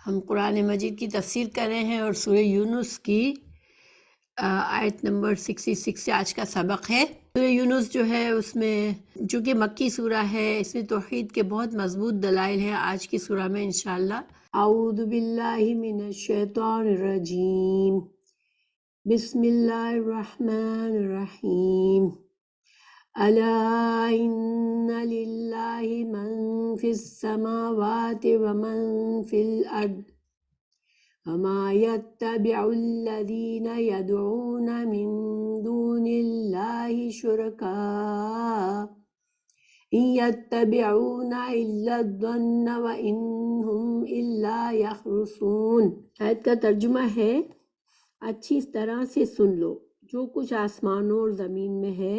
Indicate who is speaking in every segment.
Speaker 1: ہم قرآن مجید کی تفسیر کر رہے ہیں اور سورہ یونس کی آیت نمبر 66 سے آج کا سبق ہے۔ سورہ یونس جو ہے اس میں چونکہ مکی سورہ ہے، اس میں توحید کے بہت مضبوط دلائل ہیں۔ آج کی سورہ میں انشاءاللہ اعوذ باللہ من الشیطان الرجیم، بسم اللہ الرحمن الرحیم، الا ان للہ من فی السماوات ومن فی الارض وما يتبع الذين يدعون من دون الله شركاء إن يتبعون إلا الظن وإن هم إلا يخرصون۔ آیت کا ترجمہ ہے، اچھی طرح سے سن لو، جو کچھ آسمانوں اور زمین میں ہے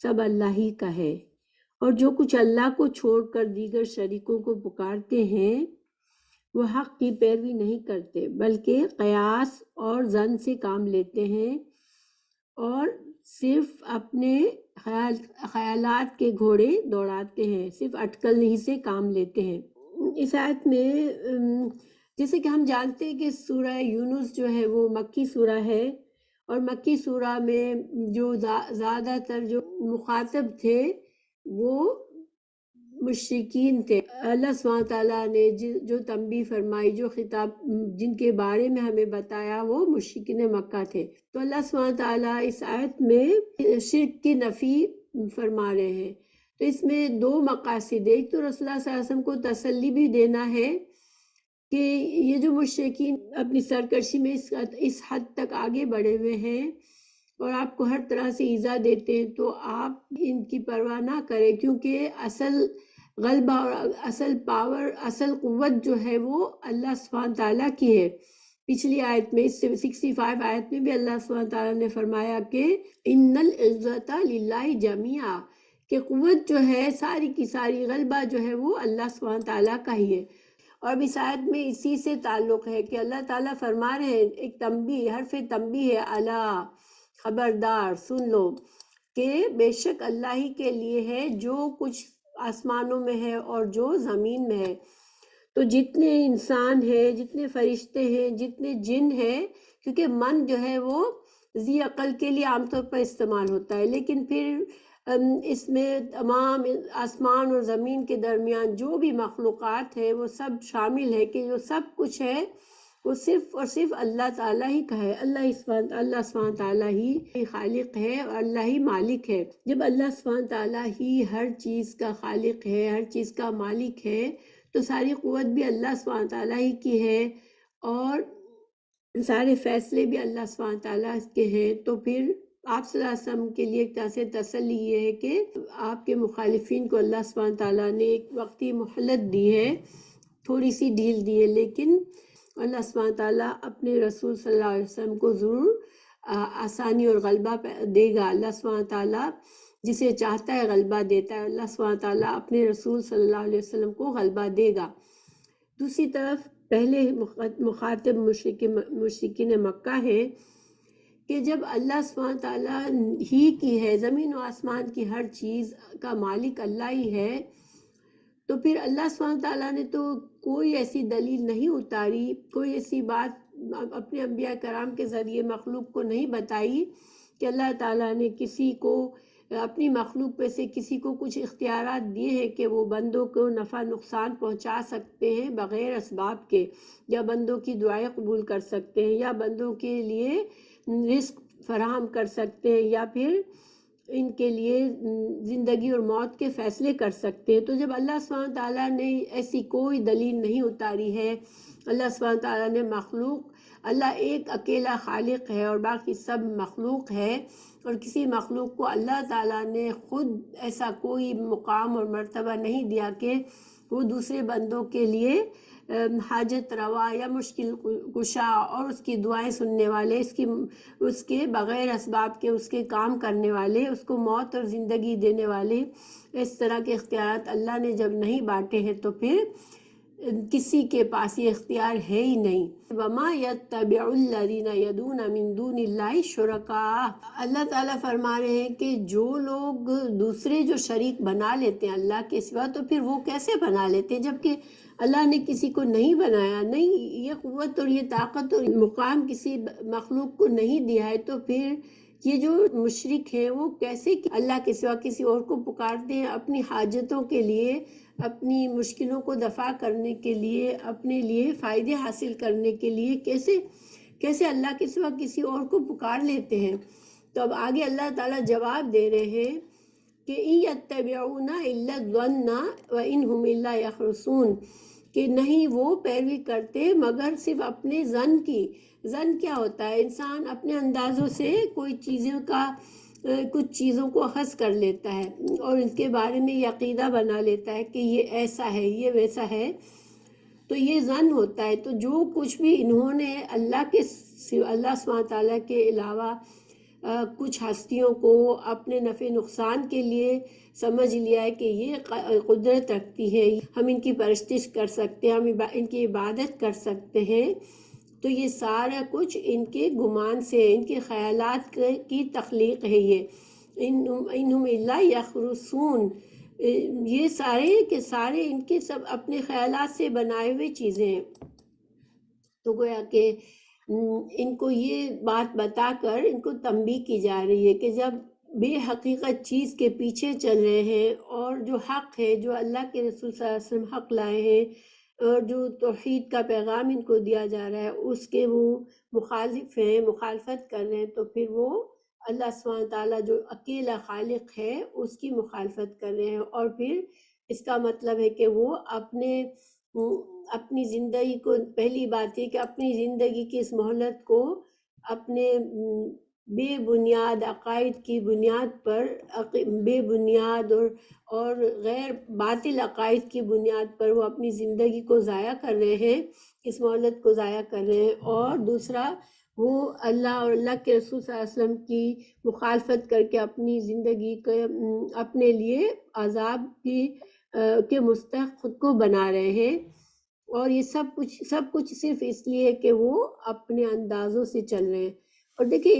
Speaker 1: سب اللہ ہی کا ہے، اور جو کچھ اللہ کو چھوڑ کر دیگر شریکوں کو پکارتے ہیں وہ حق کی پیروی نہیں کرتے بلکہ قیاس اور ظن سے کام لیتے ہیں اور صرف اپنے خیالات کے گھوڑے دوڑاتے ہیں، صرف اٹکل ہی سے کام لیتے ہیں۔ اس آیت میں جیسے کہ ہم جانتے ہیں کہ سورہ یونس جو ہے وہ مکی سورہ ہے، اور مکی سورہ میں جو زیادہ تر جو مخاطب تھے وہ مشرکین تھے۔ اللہ سبحانہ تعالیٰ نے جو تنبیہ فرمائی، جو خطاب جن کے بارے میں ہمیں بتایا، وہ مشرکین مکہ تھے۔ تو اللہ سبحانہ تعالیٰ اس آیت میں شرک کی نفی فرما رہے ہیں۔ تو اس میں دو مقاصد، ایک تو رسول اللہ صلی اللہ علیہ وسلم کو تسلی بھی دینا ہے کہ یہ جو مشرکین اپنی سرکشی میں اس حد تک آگے بڑھے ہوئے ہیں اور آپ کو ہر طرح سے ایذا دیتے ہیں، تو آپ ان کی پرواہ نہ کریں، کیونکہ اصل غلبہ اور اصل پاور، اصل قوت جو ہے وہ اللہ سبحانہ تعالیٰ کی ہے۔ پچھلی آیت میں 65 آیت میں بھی اللہ سبحانہ تعالیٰ نے فرمایا کہ ان العزت للہ جمیعا، کہ قوت جو ہے ساری کی ساری، غلبہ جو ہے وہ اللہ سبحانہ تعالیٰ کا ہی ہے۔ اور اس آیت میں اسی سے تعلق ہے کہ اللہ تعالیٰ فرما رہے ہیں، ایک تنبیہ، حرف تنبیہ ہے، الا، خبردار، سن لو کہ بے شک اللہ ہی کے لیے ہے جو کچھ آسمانوں میں ہے اور جو زمین میں ہے۔ تو جتنے انسان ہیں، جتنے فرشتے ہیں، جتنے جن ہیں، کیونکہ من جو ہے وہ ذی عقل کے لیے عام طور پر استعمال ہوتا ہے، لیکن پھر اس میں تمام آسمان اور زمین کے درمیان جو بھی مخلوقات ہے وہ سب شامل ہے کہ جو سب کچھ ہے وہ صرف اور صرف اللہ تعالیٰ ہی کا ہے۔ اللہ سبحانہ تعالیٰ ہی خالق ہے اور اللہ ہی مالک ہے۔ جب اللہ سبحانہ تعالیٰ ہی ہر چیز کا خالق ہے، ہر چیز کا مالک ہے، تو ساری قوت بھی اللہ سبحانہ تعالیٰ ہی کی ہے اور سارے فیصلے بھی اللہ سبحانہ تعالیٰ کے ہیں۔ تو پھر آپ صلی اللہ علیہ وسلم کے لیے ایک طرح سے تسلی یہ ہے کہ آپ کے مخالفین کو اللہ سبحانہ تعالیٰ نے ایک وقتی مہلت دی ہے، تھوڑی سی ڈھیل دی ہے، لیکن اللہ سبحانہ تعالیٰ اپنے رسول صلی اللہ علیہ وسلم کو ضرور آسانی اور غلبہ دے گا۔ اللہ سبحانہ تعالیٰ جسے چاہتا ہے غلبہ دیتا ہے، اللہ سبحانہ تعالیٰ اپنے رسول صلی اللہ علیہ وسلم کو غلبہ دے گا۔ دوسری طرف پہلے مخاطب مشرکین مکہ ہے کہ جب اللہ سبحانہ تعالیٰ ہی کی ہے، زمین و آسمان کی ہر چیز کا مالک اللہ ہی ہے، تو پھر اللہ سبحانہ تعالیٰ نے تو کوئی ایسی دلیل نہیں اتاری، کوئی ایسی بات اپنے انبیاء کرام کے ذریعے مخلوق کو نہیں بتائی کہ اللہ تعالیٰ نے کسی کو اپنی مخلوق پہ سے کسی کو کچھ اختیارات دیے ہیں کہ وہ بندوں کو نفع نقصان پہنچا سکتے ہیں بغیر اسباب کے، یا بندوں کی دعائیں قبول کر سکتے ہیں، یا بندوں کے لیے رزق فراہم کر سکتے ہیں، یا پھر ان کے لیے زندگی اور موت کے فیصلے کر سکتے ہیں۔ تو جب اللہ سبحانہ تعالیٰ نے ایسی کوئی دلیل نہیں اتاری ہے، اللہ سبحانہ تعالیٰ نے مخلوق، اللہ ایک اکیلا خالق ہے اور باقی سب مخلوق ہے، اور کسی مخلوق کو اللہ تعالیٰ نے خود ایسا کوئی مقام اور مرتبہ نہیں دیا کہ وہ دوسرے بندوں کے لیے حاجت روا یا مشکل کشا اور اس کی دعائیں سننے والے، اس کے بغیر اسباب کے اس کے کام کرنے والے، اس کو موت اور زندگی دینے والے، اس طرح کے اختیارات اللہ نے جب نہیں بانٹے ہیں تو پھر کسی کے پاس یہ اختیار ہے ہی نہیں۔ وَمَا يَتَّبِعُ الَّذِينَ يَدْعُونَ مِن دُونِ اللَّهِ شُرَكَاءَ، اللہ تعالیٰ فرما رہے ہیں کہ جو لوگ دوسرے جو شریک بنا لیتے ہیں اللہ کے سوا، تو پھر وہ کیسے بنا لیتے ہیں جبکہ اللہ نے کسی کو نہیں بنایا، نہیں یہ قوت اور یہ طاقت اور مقام کسی مخلوق کو نہیں دیا ہے، تو پھر یہ جو مشرک ہیں وہ کیسے اللہ کے سوا کسی اور کو پکارتے ہیں اپنی حاجتوں کے لیے، اپنی مشکلوں کو دفع کرنے کے لیے، اپنے لیے فائدے حاصل کرنے کے لیے کیسے اللہ کے سوا کسی اور کو پکار لیتے ہیں۔ تو اب آگے اللہ تعالیٰ جواب دے رہے ہیں کہ إِن يَتَّبِعُونَ إِلَّا الظَّنَّ وَإِنْ هُمْ إِلَّا يَخْرُصُونَ، کہ نہیں وہ پیروی کرتے مگر صرف اپنے ظن کی۔ ظن کیا ہوتا ہے؟ انسان اپنے اندازوں سے کچھ چیزوں کو اخذ کر لیتا ہے اور اس کے بارے میں یہ عقیدہ بنا لیتا ہے کہ یہ ایسا ہے، یہ ویسا ہے، تو یہ ظن ہوتا ہے۔ تو جو کچھ بھی انہوں نے اللہ سبحانہ تعالیٰ کے علاوہ کچھ ہستیوں کو اپنے نفع نقصان کے لیے سمجھ لیا ہے کہ یہ قدرت رکھتی ہے، ہم ان کی پرستش کر سکتے ہیں، ہم ان کی عبادت کر سکتے ہیں، تو یہ سارا کچھ ان کے گمان سے، ان کے خیالات کی تخلیق ہے۔ یہ انہم الا یخرصون، یہ سارے کے سارے ان کے سب اپنے خیالات سے بنائے ہوئے چیزیں ہیں۔ تو گویا کہ ان کو یہ بات بتا کر ان کو تنبیہ کی جا رہی ہے کہ جب بے حقیقت چیز کے پیچھے چل رہے ہیں اور جو حق ہے، جو اللہ کے رسول صلی اللہ علیہ وسلم حق لائے ہیں اور جو توحید کا پیغام ان کو دیا جا رہا ہے، اس کے وہ مخالف ہیں، مخالفت کر رہے ہیں، تو پھر وہ اللہ سبحانہ تعالیٰ جو اکیلا خالق ہے اس کی مخالفت کر رہے ہیں، اور پھر اس کا مطلب ہے کہ وہ اپنی زندگی کو، پہلی بات یہ کہ اپنی زندگی کی اس مہلت کو اپنے بے بنیاد عقائد کی بنیاد پر، بے بنیاد اور غیر باطل عقائد کی بنیاد پر وہ اپنی زندگی کو ضائع کر رہے ہیں، اس مہلت کو ضائع کر رہے ہیں، اور دوسرا وہ اللہ اور اللہ کے رسول صلی اللہ علیہ وسلم کی مخالفت کر کے اپنی زندگی کو اپنے لیے عذاب کے مستحق خود کو بنا رہے ہیں، اور یہ سب کچھ صرف اس لیے کہ وہ اپنے اندازوں سے چل رہے ہیں۔ اور دیکھیں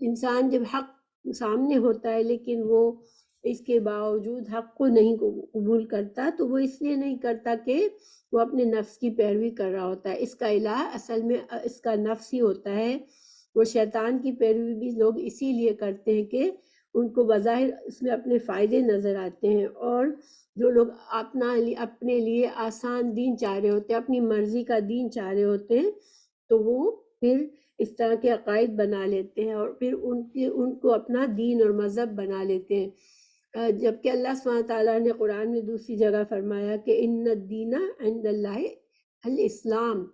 Speaker 1: انسان جب حق سامنے ہوتا ہے لیکن وہ اس کے باوجود حق کو نہیں قبول کرتا، تو وہ اس لیے نہیں کرتا کہ وہ اپنے نفس کی پیروی کر رہا ہوتا ہے۔ اس کا الہ اصل میں اس کا نفس ہی ہوتا ہے۔ وہ شیطان کی پیروی بھی لوگ اسی لیے کرتے ہیں کہ ان کو بظاہر اس میں اپنے فائدے نظر آتے ہیں، اور جو لوگ اپنے لیے آسان دین چاہ رہے ہوتے ہیں، اپنی مرضی کا دین چاہ رہے ہوتے ہیں، تو وہ پھر اس طرح کے عقائد بنا لیتے ہیں اور پھر ان کو اپنا دین اور مذہب بنا لیتے ہیں، جبکہ اللہ سبحانہ تعالیٰ نے قرآن میں دوسری جگہ فرمایا کہ ان الدین عند اللہ الاسلام،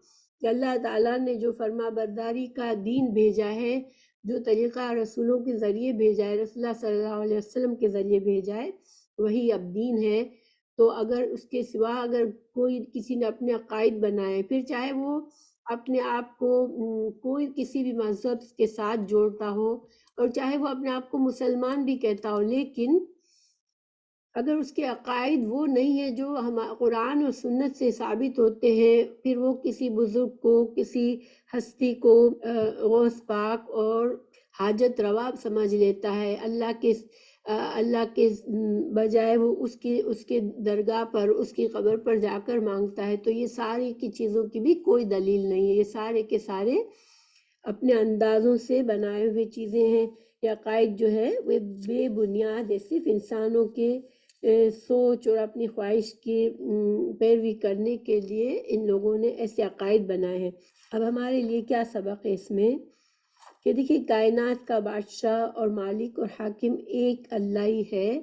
Speaker 1: کہ اللہ تعالیٰ نے جو فرما برداری کا دین بھیجا ہے، جو طریقہ رسولوں کے ذریعے بھیجا ہے، رسول اللہ صلی اللہ علیہ وسلم کے ذریعے بھیجا ہے، وہی اب دین ہے۔ تو اگر اس کے سوا اگر کسی نے اپنے عقائد بنائے، پھر چاہے وہ اپنے آپ کو کوئی کسی بھی مذہب کے ساتھ جوڑتا ہو، اور چاہے وہ اپنے آپ کو مسلمان بھی کہتا ہو، لیکن اگر اس کے عقائد وہ نہیں ہے جو قرآن اور سنت سے ثابت ہوتے ہیں، پھر وہ کسی بزرگ کو، کسی ہستی کو غوث پاک اور حاجت روا سمجھ لیتا ہے، اللہ کے بجائے وہ اس کے درگاہ پر، اس کی قبر پر جا کر مانگتا ہے، تو یہ ساری کی چیزوں کی بھی کوئی دلیل نہیں ہے، یہ سارے کے سارے اپنے اندازوں سے بنائے ہوئے چیزیں ہیں۔ یہ عقائد جو ہے وہ بے بنیاد ہے، صرف انسانوں کے سوچ اور اپنی خواہش کی پیروی کرنے کے لیے ان لوگوں نے ایسے عقائد بنائے ہیں۔ اب ہمارے لیے کیا سبق ہے اس میں کہ دیکھیے کائنات کا بادشاہ اور مالک اور حاکم ایک اللہ ہی ہے،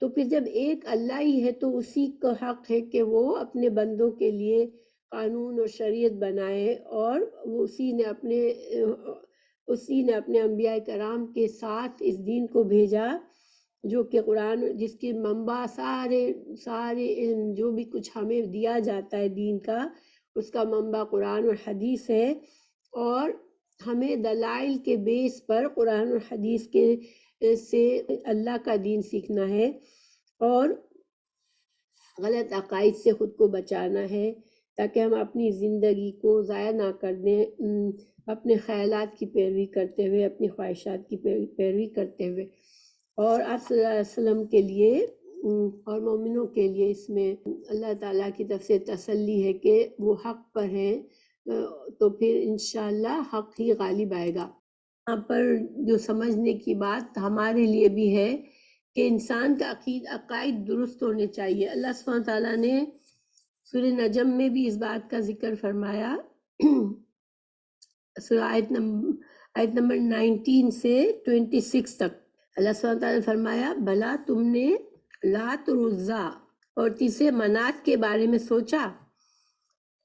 Speaker 1: تو پھر جب ایک اللہ ہی ہے تو اسی کا حق ہے کہ وہ اپنے بندوں کے لیے قانون اور شریعت بنائے، اور اسی نے اپنے انبیاء کرام کے ساتھ اس دین کو بھیجا، جو کہ قرآن، جس کی منبع سارے علم جو بھی کچھ ہمیں دیا جاتا ہے دین کا، اس کا منبع قرآن اور حدیث ہے، اور ہمیں دلائل کے بیس پر قرآن اور حدیث سے اللہ کا دین سیکھنا ہے، اور غلط عقائد سے خود کو بچانا ہے، تاکہ ہم اپنی زندگی کو ضائع نہ کر دیں اپنے خیالات کی پیروی کرتے ہوئے، اپنی خواہشات کی پیروی کرتے ہوئے۔ اور آپ صلی اللہ علیہ وسلم کے لیے اور مومنوں کے لیے اس میں اللہ تعالیٰ کی طرف سے تسلی ہے کہ وہ حق پر ہیں، تو پھر انشاءاللہ حق ہی غالب آئے گا۔ یہاں پر جو سمجھنے کی بات ہمارے لیے بھی ہے کہ انسان کا عقائد درست ہونے چاہیے۔ اللہ سبحانہ تعالیٰ نے سورہ نجم میں بھی اس بات کا ذکر فرمایا، سورہ آیت نمبر 19 سے 26 تک اللہ سبحانہ تعالیٰ نے فرمایا، بھلا تم نے لات اور عزا اور تیسرے منات کے بارے میں سوچا؟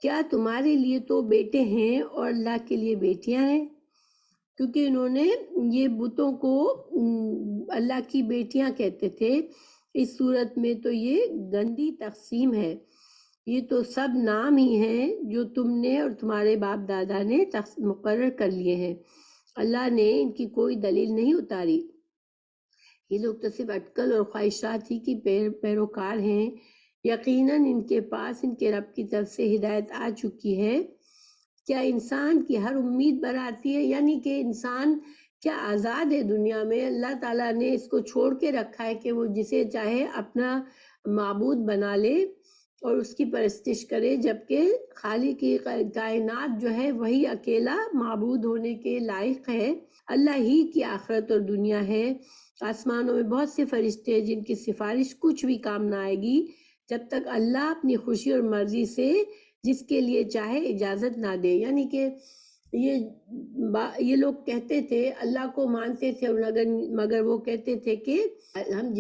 Speaker 1: کیا تمہارے لیے تو بیٹے ہیں اور اللہ کے لیے بیٹیاں ہیں؟ کیونکہ انہوں نے یہ بتوں کو اللہ کی بیٹیاں کہتے تھے۔ اس صورت میں تو یہ گندی تقسیم ہے، یہ تو سب نام ہی ہیں جو تم نے اور تمہارے باپ دادا نے مقرر کر لیے ہیں، اللہ نے ان کی کوئی دلیل نہیں اتاری۔ یہ لوگ تو صرف اٹکل اور خواہشات ہی کی پیروکار ہیں، یقیناً ان کے پاس ان کے رب کی طرف سے ہدایت آ چکی ہے۔ کیا انسان کی ہر امید براتی ہے؟ یعنی کہ انسان کیا آزاد ہے دنیا میں؟ اللہ تعالیٰ نے اس کو چھوڑ کے رکھا ہے کہ وہ جسے چاہے اپنا معبود بنا لے اور اس کی پرستش کرے، جبکہ خالق کی کائنات جو ہے وہی اکیلا معبود ہونے کے لائق ہے۔ اللہ ہی کی آخرت اور دنیا ہے۔ آسمانوں میں بہت سے فرشتے ہیں جن کی سفارش کچھ بھی کام نہ آئے گی جب تک اللہ اپنی خوشی اور مرضی سے جس کے لیے چاہے اجازت نہ دے۔ یعنی کہ یہ لوگ کہتے تھے، اللہ کو مانتے تھے مگر وہ کہتے تھے کہ ہم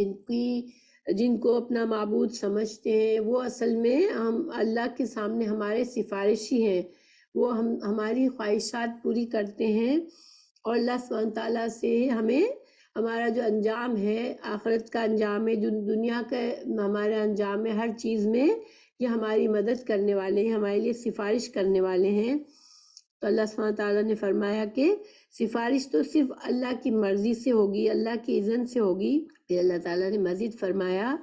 Speaker 1: جن کو اپنا معبود سمجھتے ہیں وہ اصل میں ہم اللہ کے سامنے ہمارے سفارشی ہیں، وہ ہماری خواہشات پوری کرتے ہیں، اور اللہ سبحانہ تعالیٰ سے ہمیں ہمارا جو انجام ہے، آخرت کا انجام ہے، جو دنیا کا ہمارا انجام ہے، ہر چیز میں یہ ہماری مدد کرنے والے ہیں، ہمارے لیے سفارش کرنے والے ہیں۔ تو اللہ سبحانہ تعالیٰ نے فرمایا کہ سفارش تو صرف اللہ کی مرضی سے ہوگی، اللہ کی اذن سے ہوگی۔ پھر اللہ تعالیٰ نے مزید فرمایا،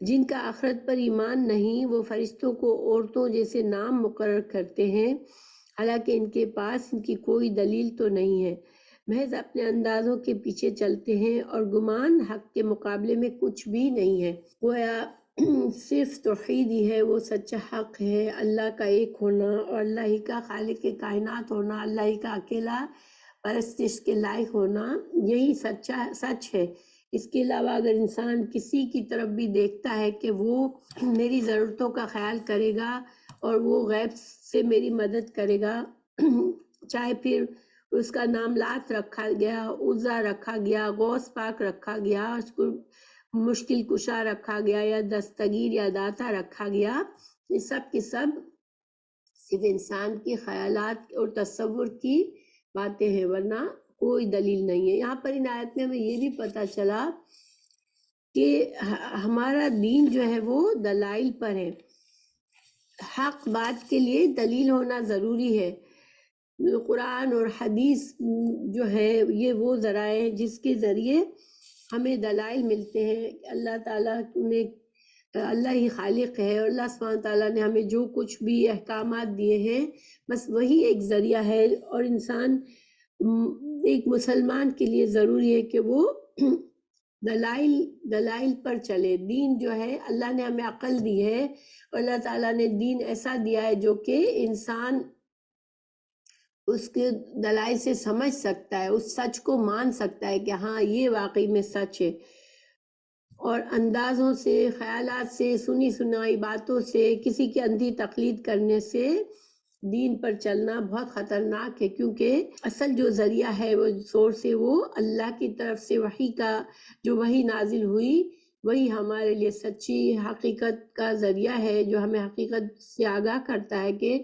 Speaker 1: جن کا آخرت پر ایمان نہیں وہ فرشتوں کو عورتوں جیسے نام مقرر کرتے ہیں، حالانکہ ان کے پاس ان کی کوئی دلیل تو نہیں ہے، محض اپنے اندازوں کے پیچھے چلتے ہیں اور گمان حق کے مقابلے میں کچھ بھی نہیں ہے۔ گویا صرف توحید ہی ہے وہ سچا حق ہے، اللہ کا ایک ہونا اور اللہ ہی کا خالق کائنات ہونا، اللہ ہی کا اکیلا پرستش کے لائق ہونا، یہی سچ ہے۔ اس کے علاوہ اگر انسان کسی کی طرف بھی دیکھتا ہے کہ وہ میری ضرورتوں کا خیال کرے گا اور وہ غیب سے میری مدد کرے گا، چاہے پھر اس کا نام لات رکھا گیا، عزا رکھا گیا، غوث پاک رکھا گیا، اس کو مشکل کشا رکھا گیا یا دستگیر یا داتا رکھا گیا، یہ سب کے سب صرف انسان کے خیالات اور تصور کی باتیں ہیں، ورنہ کوئی دلیل نہیں ہے۔ یہاں پر ان آیت میں ہمیں یہ بھی پتہ چلا کہ ہمارا دین جو ہے وہ دلائل پر ہے، حق بات کے لیے دلیل ہونا ضروری ہے۔ قرآن اور حدیث جو ہے یہ وہ ذرائع ہیں جس کے ذریعے ہمیں دلائل ملتے ہیں۔ اللہ تعالیٰ نے اللہ ہی خالق ہے، اور اللہ سبحانہ تعالیٰ نے ہمیں جو کچھ بھی احکامات دیے ہیں بس وہی ایک ذریعہ ہے، اور انسان ایک مسلمان کے لیے ضروری ہے کہ وہ دلائل پر چلے۔ دین جو ہے اللہ نے ہمیں عقل دی ہے، اور اللہ تعالیٰ نے دین ایسا دیا ہے جو کہ انسان اس کے دلائل سے سمجھ سکتا ہے، اس سچ کو مان سکتا ہے کہ ہاں یہ واقعی میں سچ ہے، اور اندازوں سے، خیالات سے، سنی سنائی باتوں سے، کسی کی اندھی تقلید کرنے سے دین پر چلنا بہت خطرناک ہے، کیونکہ اصل جو ذریعہ ہے وہ سورس ہے وہ اللہ کی طرف سے وحی کا، جو وحی نازل ہوئی وہی ہمارے لیے سچی حقیقت کا ذریعہ ہے، جو ہمیں حقیقت سے آگاہ کرتا ہے کہ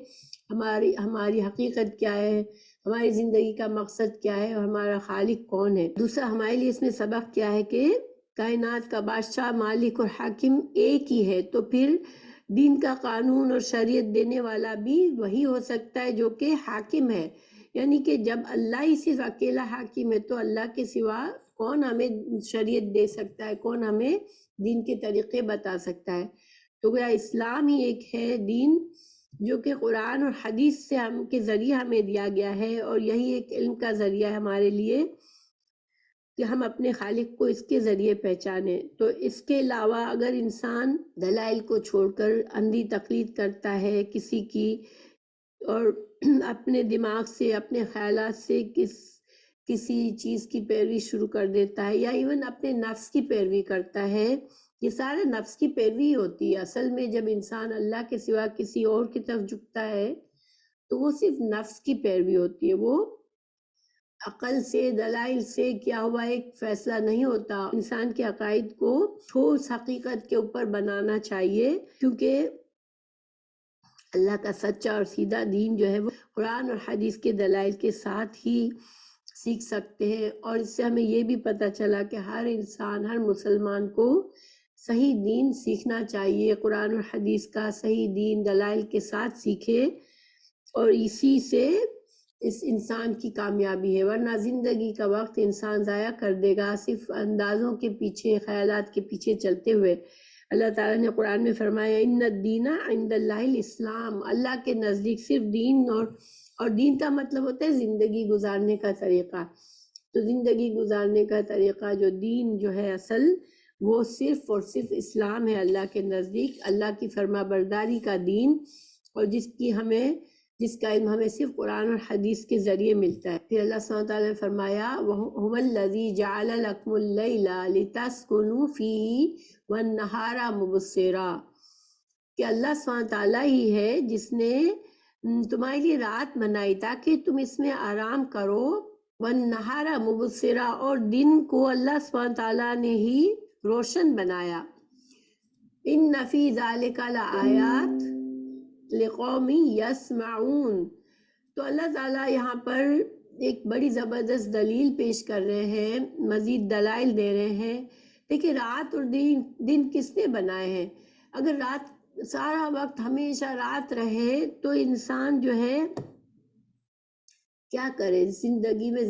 Speaker 1: ہماری حقیقت کیا ہے، ہماری زندگی کا مقصد کیا ہے، اور ہمارا خالق کون ہے۔ دوسرا ہمارے لیے اس میں سبق کیا ہے کہ کائنات کا بادشاہ، مالک اور حاکم ایک ہی ہے، تو پھر دین کا قانون اور شریعت دینے والا بھی وہی ہو سکتا ہے جو کہ حاکم ہے۔ یعنی کہ جب اللہ ہی صرف اکیلا حاکم ہے تو اللہ کے سوا کون ہمیں شریعت دے سکتا ہے، کون ہمیں دین کے طریقے بتا سکتا ہے؟ تو گویا اسلام ہی ایک ہے دین جو کہ قرآن اور حدیث سے کے ذریعے ہمیں دیا گیا ہے، اور یہی ایک علم کا ذریعہ ہے ہمارے لیے کہ ہم اپنے خالق کو اس کے ذریعے پہچانیں۔ تو اس کے علاوہ اگر انسان دلائل کو چھوڑ کر اندھی تقلید کرتا ہے کسی کی، اور اپنے دماغ سے، اپنے خیالات سے کسی چیز کی پیروی شروع کر دیتا ہے، یا ایون اپنے نفس کی پیروی کرتا ہے، یہ سارا نفس کی پیروی ہوتی ہے۔ اصل میں جب انسان اللہ کے سوا کسی اور کی طرف جھکتا ہے تو وہ صرف نفس کی پیروی ہوتی ہے، وہ عقل سے، دلائل سے کیا ہوا ایک فیصلہ نہیں ہوتا۔ انسان کے عقائد کو ٹھوس حقیقت کے اوپر بنانا چاہیے، کیونکہ اللہ کا سچا اور سیدھا دین جو ہے وہ قرآن اور حدیث کے دلائل کے ساتھ ہی سیکھ سکتے ہیں۔ اور اس سے ہمیں یہ بھی پتہ چلا کہ ہر انسان، ہر مسلمان کو صحیح دین سیکھنا چاہیے، قرآن اور حدیث کا صحیح دین دلائل کے ساتھ سیکھے، اور اسی سے اس انسان کی کامیابی ہے۔ ورنہ زندگی کا وقت انسان ضائع کر دے گا صرف اندازوں کے پیچھے، خیالات کے پیچھے چلتے ہوئے۔ اللہ تعالیٰ نے قرآن میں فرمایا ان الدین عند اللہ الاسلام، اللہ کے نزدیک صرف دین، اور دین کا مطلب ہوتا ہے زندگی گزارنے کا طریقہ۔ تو زندگی گزارنے کا طریقہ جو دین جو ہے اصل، وہ صرف اور صرف اسلام ہے اللہ کے نزدیک، اللہ کی فرما برداری کا دین، اور جس کا علم ہمیں صرف قرآن اور حدیث کے ذریعے ملتا ہے۔ پھر اللہ سبحانہ وتعالیٰ نے فرمایا وَهُوَ الَّذِي جَعَلَ لَكُمُ اللَّيْلَ لِتَسْكُنُوا فِيهِ وَالنَّهَارَ مُبْصِرًا، کہ اللہ سبحانہ وتعالیٰ ہی ہے جس نے تمہارے لیے رات بنائی تاکہ تم اس میں آرام کرو، وَالنَّهَارَ مُبْصِرًا، اور دن کو اللہ سبحانہ وتعالیٰ نے ہی روشن بنایا۔ إِنَّ فِي ذَلِكَ لَآيَاتٍ لِقَوْمٍ يَسْمَعُونَ، تو اللہ تعالیٰ یہاں پر ایک بڑی زبردست دلیل پیش کر رہے ہیں، مزید دلائل دے رہے ہیں۔ دیکھیں رات اور دن کس نے بنائے ہیں؟ اگر رات سارا وقت ہمیشہ رات رہے تو انسان جو ہے کیا کرے زندگی میں،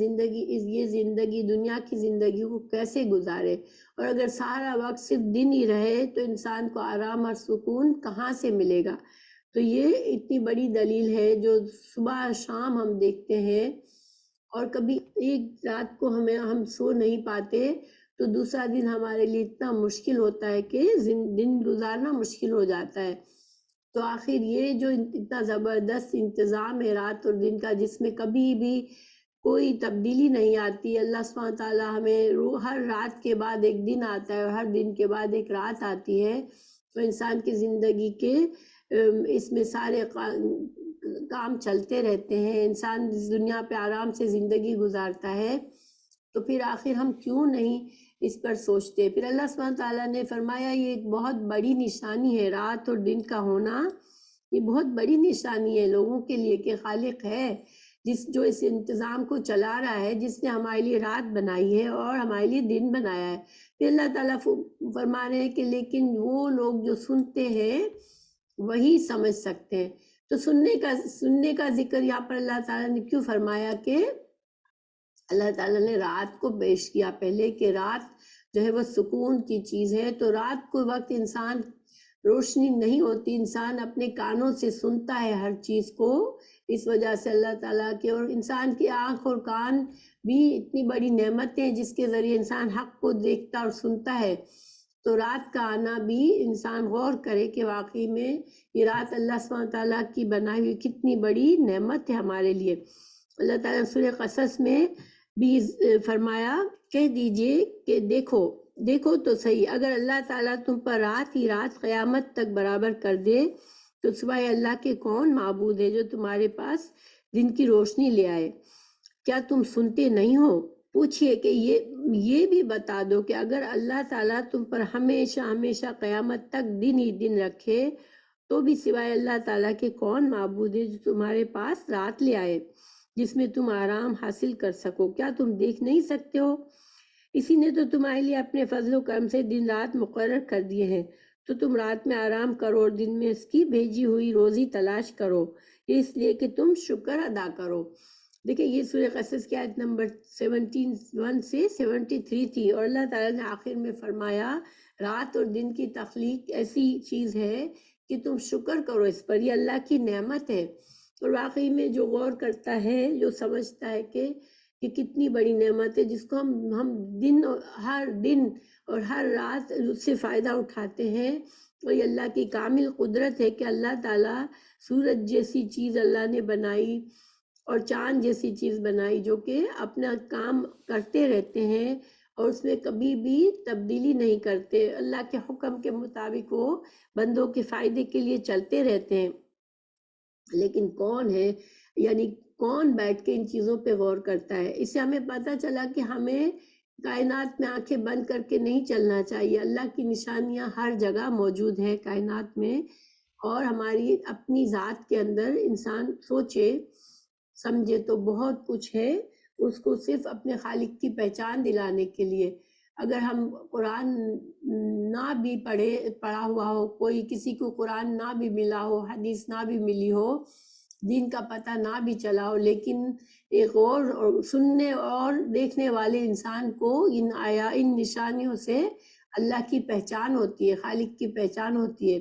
Speaker 1: یہ زندگی دنیا کی زندگی کو کیسے گزارے؟ اور اگر سارا وقت صرف دن ہی رہے تو انسان کو آرام اور سکون کہاں سے ملے گا؟ تو یہ اتنی بڑی دلیل ہے جو صبح شام ہم دیکھتے ہیں، اور کبھی ایک رات کو ہم سو نہیں پاتے تو دوسرا دن ہمارے لیے اتنا مشکل ہوتا ہے کہ دن گزارنا مشکل ہو جاتا ہے۔ تو آخر یہ جو اتنا زبردست انتظام ہے رات اور دن کا، جس میں کبھی بھی کوئی تبدیلی نہیں آتی، اللہ سبحانہ تعالیٰ ہمیں ہر رات کے بعد ایک دن آتا ہے اور ہر دن کے بعد ایک رات آتی ہے، تو انسان کی زندگی کے اس میں سارے کام چلتے رہتے ہیں، انسان اس دنیا پہ آرام سے زندگی گزارتا ہے، تو پھر آخر ہم کیوں نہیں اس پر سوچتے؟ پھر اللہ سبحانہ تعالیٰ نے فرمایا یہ ایک بہت بڑی نشانی ہے، رات اور دن کا ہونا یہ بہت بڑی نشانی ہے لوگوں کے لیے کہ خالق ہے جو اس انتظام کو چلا رہا ہے، جس نے ہمارے لیے رات بنائی ہے اور ہمارے لیے دن بنایا ہے۔ پھر اللہ تعالیٰ فرما رہے ہیں کہ لیکن وہ لوگ جو سنتے ہیں وہی سمجھ سکتے ہیں۔ تو سننے کا ذکر یہاں پر اللہ تعالیٰ نے کیوں فرمایا کہ اللہ تعالیٰ نے رات کو پیش کیا پہلے کہ رات جو ہے وہ سکون کی چیز ہے، تو رات کو وقت انسان روشنی نہیں ہوتی، انسان اپنے کانوں سے سنتا ہے ہر چیز کو، اس وجہ سے اللہ تعالیٰ کے، اور انسان کی آنکھ اور کان بھی اتنی بڑی نعمتیں جس کے ذریعے انسان حق کو دیکھتا اور سنتا ہے۔ تو رات کا آنا بھی انسان غور کرے کہ واقعی میں یہ رات اللہ سبحانہ تعالیٰ کی بنائی ہوئی کتنی بڑی نعمت ہے ہمارے لیے۔ اللہ تعالیٰ نے سورہ قصص میں بھی فرمایا کہہ دیجئے کہ دیکھو تو صحیح، اگر اللہ تعالیٰ تم پر رات ہی رات قیامت تک برابر کر دے تو سوائے اللہ کے کون معبود ہے جو تمہارے پاس دن کی روشنی لے آئے؟ کیا تم سنتے نہیں ہو؟ پوچھئے کہ یہ بھی بتا دو کہ اگر اللہ تعالیٰ تم پر ہمیشہ قیامت تک دن ہی دن رکھے تو بھی سوائے اللہ تعالیٰ کے کون معبود ہے جو تمہارے پاس رات لے آئے جس میں تم آرام حاصل کر سکو؟ کیا تم دیکھ نہیں سکتے ہو؟ اسی نے تو تمہارے لیے اپنے فضل و کرم سے دن رات مقرر کر دیے ہیں، تو تم رات میں آرام کرو اور دن میں اس کی بھیجی ہوئی روزی تلاش کرو، اس لیے کہ تم شکر ادا کرو۔ دیکھیں یہ سورہ قصص کی آیت نمبر 71 سے 73 تھی، اور اللہ تعالیٰ نے آخر میں فرمایا رات اور دن کی تخلیق ایسی چیز ہے کہ تم شکر کرو اس پر، یہ اللہ کی نعمت ہے۔ اور واقعی میں جو غور کرتا ہے، جو سمجھتا ہے کہ کہ کتنی بڑی نعمت ہے جس کو ہم ہر دن اور ہر رات اس سے فائدہ اٹھاتے ہیں. اور یہ اللہ کی کامل قدرت ہے کہ اللہ تعالیٰ سورج جیسی چیز اللہ نے بنائی اور چاند جیسی چیز بنائی جو کہ اپنا کام کرتے رہتے ہیں اور اس میں کبھی بھی تبدیلی نہیں کرتے. اللہ کے حکم کے مطابق وہ بندوں کے فائدے کے لیے چلتے رہتے ہیں. لیکن کون ہے، یعنی کون بیٹھ کے ان چیزوں پہ غور کرتا ہے؟ اس سے ہمیں پتہ چلا کہ ہمیں کائنات میں آنکھیں بند کر کے نہیں چلنا چاہیے. اللہ کی نشانیاں ہر جگہ موجود ہیں کائنات میں، اور ہماری اپنی ذات کے اندر انسان سوچے سمجھے تو بہت کچھ ہے اس کو صرف اپنے خالق کی پہچان دلانے کے لیے. اگر ہم قرآن نہ بھی پڑھا ہوا ہو، کوئی کسی کو قرآن نہ بھی ملا ہو، حدیث نہ بھی ملی ہو، دین کا پتہ نہ بھی چلا ہو، لیکن ایک اور سننے اور دیکھنے والے انسان کو ان نشانیوں سے اللہ کی پہچان ہوتی ہے، خالق کی پہچان ہوتی ہے.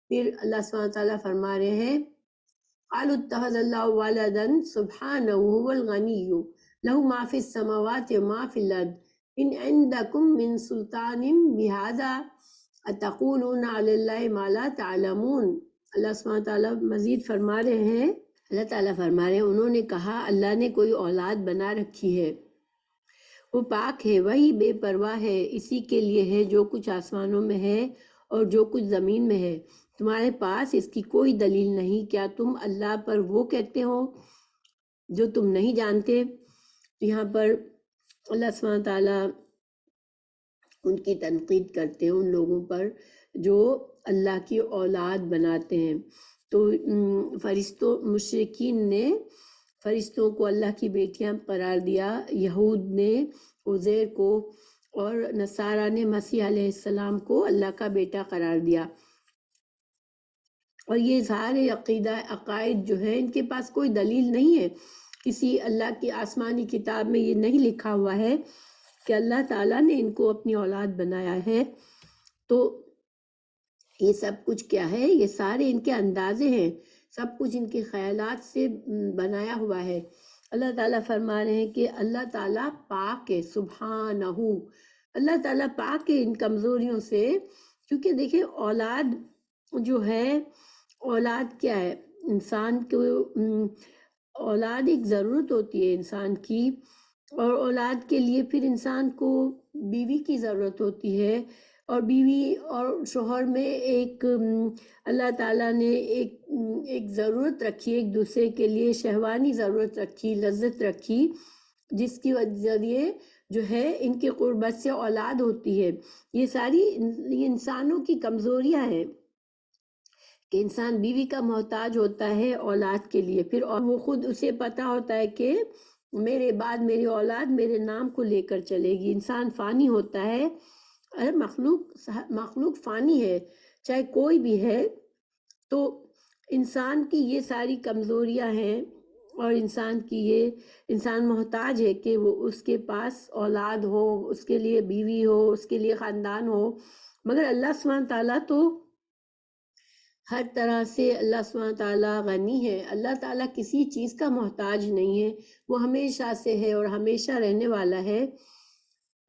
Speaker 1: پھر اللہ سبحانہ وتعالیٰ فرما رہے ہیں قالوا اتخذ اللہ ولدا سبحانہ هو الغنی لہ ما فی السماوات وما فی الارض ان عندکم من سلطان بہذا اتقولون علی اللہ ما لا تعلمون. اللہ سبحانہ تعالیٰ مزید فرما رہے ہیں، اللہ تعالیٰ فرما رہے ہیں انہوں نے کہا اللہ نے کوئی اولاد بنا رکھی ہے، وہ پاک ہے، وہی بے پرواہ ہے، اسی کے لیے ہے جو کچھ آسمانوں میں ہے اور جو کچھ زمین میں ہے، تمہارے پاس اس کی کوئی دلیل نہیں، کیا تم اللہ پر وہ کہتے ہو جو تم نہیں جانتے؟ تو یہاں پر اللہ سبحانہ تعالیٰ ان کی تنقید کرتے ہیں ان لوگوں پر جو اللہ کی اولاد بناتے ہیں. تو مشرکین نے فرشتوں کو اللہ کی بیٹیاں قرار دیا، یہود نے عزیر کو اور نصارہ نے مسیح علیہ السلام کو اللہ کا بیٹا قرار دیا. اور یہ سارے عقائد جو ہیں ان کے پاس کوئی دلیل نہیں ہے، کسی اللہ کی آسمانی کتاب میں یہ نہیں لکھا ہوا ہے کہ اللہ تعالیٰ نے ان کو اپنی اولاد بنایا ہے. تو یہ سب کچھ کیا ہے؟ یہ سارے ان کے اندازے ہیں، سب کچھ ان کے خیالات سے بنایا ہوا ہے. اللہ تعالیٰ فرما رہے ہیں کہ اللہ تعالیٰ پاک ہے، سبحانہ، اللہ تعالیٰ پاک ہے ان کمزوریوں سے. کیونکہ دیکھیں اولاد جو ہے، اولاد کیا ہے؟ انسان کو اولاد ایک ضرورت ہوتی ہے انسان کی، اور اولاد کے لیے پھر انسان کو بیوی کی ضرورت ہوتی ہے، اور بیوی اور شوہر میں ایک اللہ تعالیٰ نے ایک ضرورت رکھی، ایک دوسرے کے لیے شہوانی ضرورت رکھی، لذت رکھی، جس کی ذریعے جو ہے ان کی قربت سے اولاد ہوتی ہے. یہ ساری انسانوں کی کمزوریاں ہیں کہ انسان بیوی کا محتاج ہوتا ہے اولاد کے لیے، پھر وہ خود اسے پتا ہوتا ہے کہ میرے بعد میری اولاد میرے نام کو لے کر چلے گی. انسان فانی ہوتا ہے، مخلوق فانی ہے چاہے کوئی بھی ہے. تو انسان کی یہ ساری کمزوریاں ہیں، اور انسان محتاج ہے کہ وہ اس کے پاس اولاد ہو، اس کے لیے بیوی ہو، اس کے لیے خاندان ہو. مگر اللہ سبحانہ تعالیٰ تو ہر طرح سے اللہ سبحانہ تعالیٰ غنی ہے، اللہ تعالیٰ کسی چیز کا محتاج نہیں ہے، وہ ہمیشہ سے ہے اور ہمیشہ رہنے والا ہے.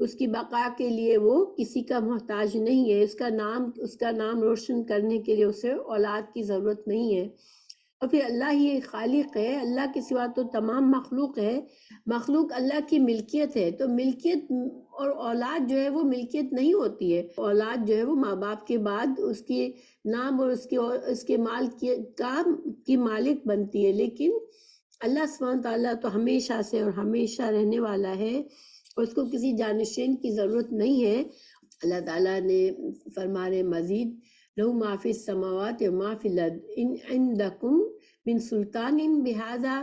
Speaker 1: اس کی بقا کے لیے وہ کسی کا محتاج نہیں ہے، اس کا نام روشن کرنے کے لیے اسے اولاد کی ضرورت نہیں ہے. اور پھر اللہ ہی خالق ہے، اللہ کے سوا تو تمام مخلوق ہے، مخلوق اللہ کی ملکیت ہے. تو ملکیت اور اولاد جو ہے وہ ملکیت نہیں ہوتی ہے، اولاد جو ہے وہ ماں باپ کے بعد اس کے نام اور اس کے مال کی مالک بنتی ہے. لیکن اللہ سبحانہ تعالیٰ تو ہمیشہ سے اور ہمیشہ رہنے والا ہے، اور اس کو کسی جانشین کی ضرورت نہیں ہے. اللہ تعالیٰ نے فرما رہے مزید لَهُ مَا فِي السَّمَاوَاتِ وَمَا فِي الْأَرْضِ إِنْ عِنْدَكُمْ مِنْ سُلْطَانٍ بِهَذَا.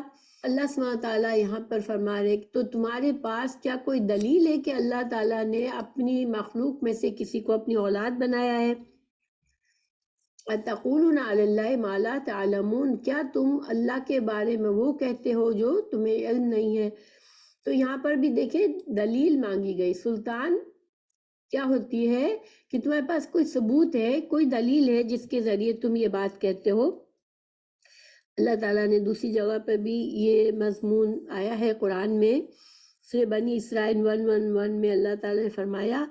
Speaker 1: اللہ سبحانہ تعالیٰ یہاں پر فرما رہے تو تمہارے پاس کیا کوئی دلیل ہے کہ اللہ تعالیٰ نے اپنی مخلوق میں سے کسی کو اپنی اولاد بنایا ہے؟ أَتَقُولُونَ عَلَى اللَّهِ مَا لَا تَعْلَمُونَ، کیا تم اللہ کے بارے میں وہ کہتے ہو جو تمہیں علم نہیں ہے؟ تو یہاں پر بھی دیکھیں دلیل مانگی گئی. سلطان کیا ہوتی ہے کہ تمہارے پاس کوئی ثبوت ہے، کوئی دلیل ہے جس کے ذریعے تم یہ بات کہتے ہو. اللہ تعالیٰ نے دوسری جگہ پر بھی یہ مضمون آیا ہے قرآن میں سورہ بنی اسرائیل 1:1 میں اللہ تعالیٰ نے فرمایا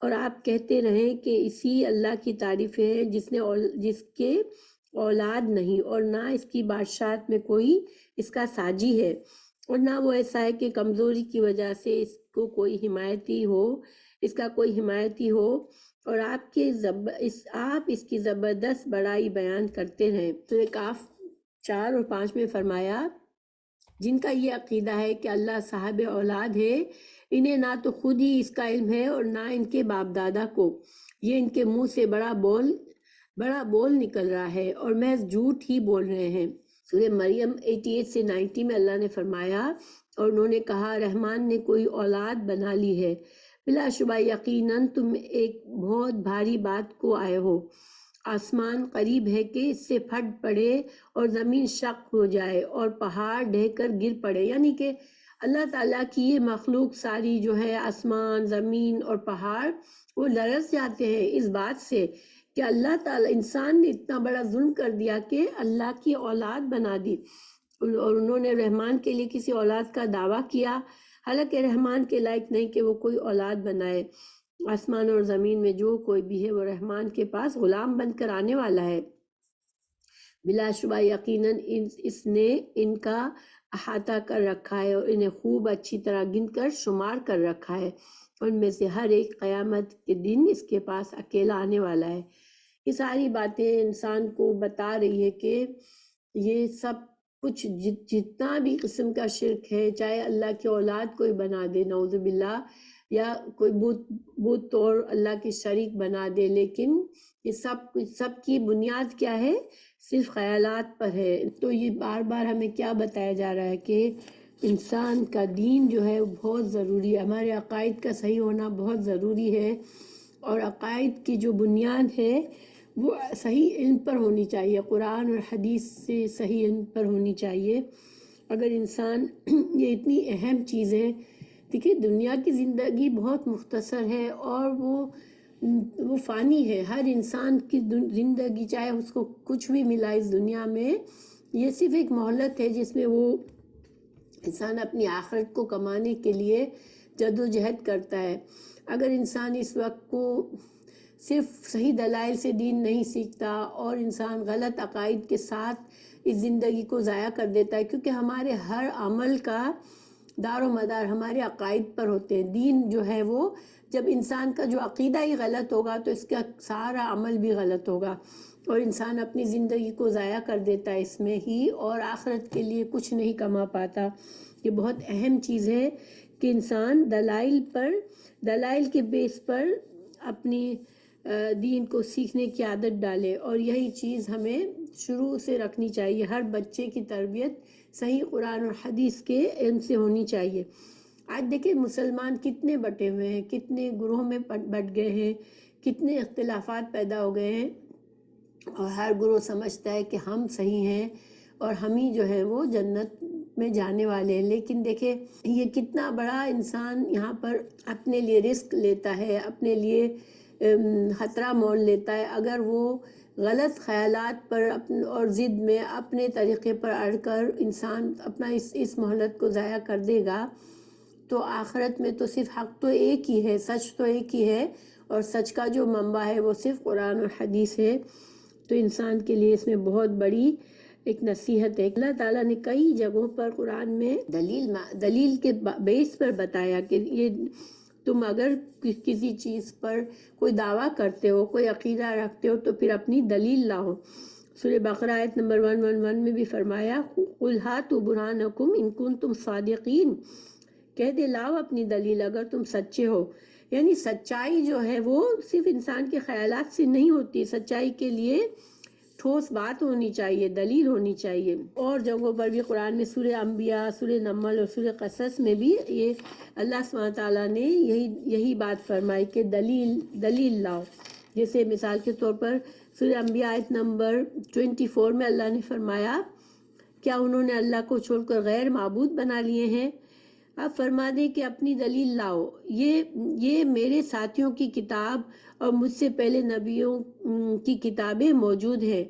Speaker 1: اور آپ کہتے رہیں کہ اسی اللہ کی تعریفیں ہیں جس کے اولاد نہیں اور نہ اس کی بادشاہت میں کوئی اس کا ساجی ہے اور نہ وہ ایسا ہے کہ کمزوری کی وجہ سے اس کا کوئی حمایتی ہو اور آپ اس کی زبردست بڑائی بیان کرتے ہیں۔ سورہ کاف 4 اور 5 میں فرمایا جن کا یہ عقیدہ ہے کہ اللہ صاحب اولاد ہے انہیں نہ تو خود ہی اس کا علم ہے اور نہ ان کے باپ دادا کو، یہ ان کے منہ سے بڑا بول نکل رہا ہے اور محض جھوٹ ہی بول رہے ہیں۔ سورہ مریم 88 سے 90 میں اللہ نے فرمایا اور انہوں نے کہا رحمان نے کوئی اولاد بنا لی ہے، بلا شبہ یقیناً تم ایک بہت بھاری بات کو آئے ہو، آسمان قریب ہے کہ اس سے پھٹ پڑے اور زمین شق ہو جائے اور پہاڑ ڈھہ کر گر پڑے، یعنی کہ اللہ تعالیٰ کی یہ مخلوق ساری جو ہے آسمان زمین اور پہاڑ وہ لرز جاتے ہیں اس بات سے کہ اللہ تعالیٰ انسان نے اتنا بڑا ظلم کر دیا کہ اللہ کی اولاد بنا دی اور انہوں نے رحمان کے لیے کسی اولاد کا دعویٰ کیا، حالانکہ رحمان کے لائق نہیں کہ وہ کوئی اولاد بنائے۔ آسمان اور زمین میں جو کوئی بھی ہے وہ رحمان کے پاس غلام بن کر آنے والا ہے، بلا شبہ یقیناً اس نے ان کا احاطہ کر رکھا ہے اور انہیں خوب اچھی طرح گن کر شمار کر رکھا ہے، ان میں سے ہر ایک قیامت کے دن اس کے پاس اکیلا آنے والا ہے۔ یہ ساری باتیں انسان کو بتا رہی ہے کہ یہ سب کچھ جتنا بھی قسم کا شرک ہے، چاہے اللہ کی اولاد کوئی بنا دے نعوذ باللہ، یا کوئی بت اور اللہ کی شریک بنا دے، لیکن یہ سب کی بنیاد کیا ہے؟ صرف خیالات پر ہے۔ تو یہ بار بار ہمیں کیا بتایا جا رہا ہے کہ انسان کا دین جو ہے بہت ضروری ہے، ہمارے عقائد کا صحیح ہونا بہت ضروری ہے، اور عقائد کی جو بنیاد ہے وہ صحیح علم پر ہونی چاہیے، قرآن اور حدیث سے صحیح علم پر ہونی چاہیے۔ اگر انسان یہ اتنی اہم چیز ہے، دیکھیے دنیا کی زندگی بہت مختصر ہے اور وہ فانی ہے، ہر انسان کی زندگی چاہے اس کو کچھ بھی ملا اس دنیا میں، یہ صرف ایک مہلت ہے جس میں وہ انسان اپنی آخرت کو کمانے کے لیے جد و جہد کرتا ہے۔ اگر انسان اس وقت کو صرف صحیح دلائل سے دین نہیں سیکھتا اور انسان غلط عقائد کے ساتھ اس زندگی کو ضائع کر دیتا ہے، کیونکہ ہمارے ہر عمل کا دار و مدار ہمارے عقائد پر ہوتے ہیں۔ دین جو ہے وہ جب انسان کا جو عقیدہ ہی غلط ہوگا تو اس کا سارا عمل بھی غلط ہوگا اور انسان اپنی زندگی کو ضائع کر دیتا ہے اس میں ہی اور آخرت کے لیے کچھ نہیں کما پاتا۔ یہ بہت اہم چیز ہے کہ انسان دلائل کے بیس پر اپنی دین کو سیکھنے کی عادت ڈالے، اور یہی چیز ہمیں شروع سے رکھنی چاہیے۔ ہر بچے کی تربیت صحیح قرآن اور حدیث کے علم سے ہونی چاہیے۔ آج دیکھیں مسلمان کتنے بٹے ہوئے ہیں، کتنے گروہوں میں بٹ گئے ہیں، کتنے اختلافات پیدا ہو گئے ہیں، اور ہر گروہ سمجھتا ہے کہ ہم صحیح ہیں اور ہم ہی جو ہے وہ جنت میں جانے والے ہیں۔ لیکن دیکھیں یہ کتنا بڑا انسان یہاں پر اپنے لیے رسک لیتا ہے، اپنے لیے خطرہ مول لیتا ہے۔ اگر وہ غلط خیالات پر اور ضد میں اپنے طریقے پر اڑ کر انسان اپنا اس مہلت کو ضائع کر دے گا تو آخرت میں تو صرف حق تو ایک ہی ہے، سچ تو ایک ہی ہے، اور سچ کا جو منبع ہے وہ صرف قرآن اور حدیث ہے۔ تو انسان کے لیے اس میں بہت بڑی ایک نصیحت ہے۔ اللہ تعالیٰ نے کئی جگہوں پر قرآن میں دلیل کے بیس پر بتایا کہ یہ تم اگر کسی چیز پر کوئی دعویٰ کرتے ہو، کوئی عقیدہ رکھتے ہو تو پھر اپنی دلیل لاؤ۔ سورہ بقرہ آیت نمبر 111 میں بھی فرمایا قُلْ هَاتُوا بُرْهَانَكُمْ إِن كُنتُمْ صَادِقِينَ، کہہ دے لاؤ اپنی دلیل اگر تم سچے ہو۔ یعنی سچائی جو ہے وہ صرف انسان کے خیالات سے نہیں ہوتی، سچائی کے لیے ٹھوس بات ہونی چاہیے، دلیل ہونی چاہیے۔ اور جگہوں پر بھی قرآن میں سورہ انبیاء، سورہ نمل اور سورہ قصص میں بھی یہ اللہ سبحانہ تعالیٰ نے یہی بات فرمائی کہ دلیل لاؤ۔ جیسے مثال کے طور پر سورہ انبیاء آیت نمبر 24 میں اللہ نے فرمایا کیا انہوں نے اللہ کو چھوڑ کر غیر معبود بنا لیے ہیں؟ آپ فرما دیں کہ اپنی دلیل لاؤ، یہ میرے ساتھیوں کی کتاب اور مجھ سے پہلے نبیوں کی کتابیں موجود ہیں،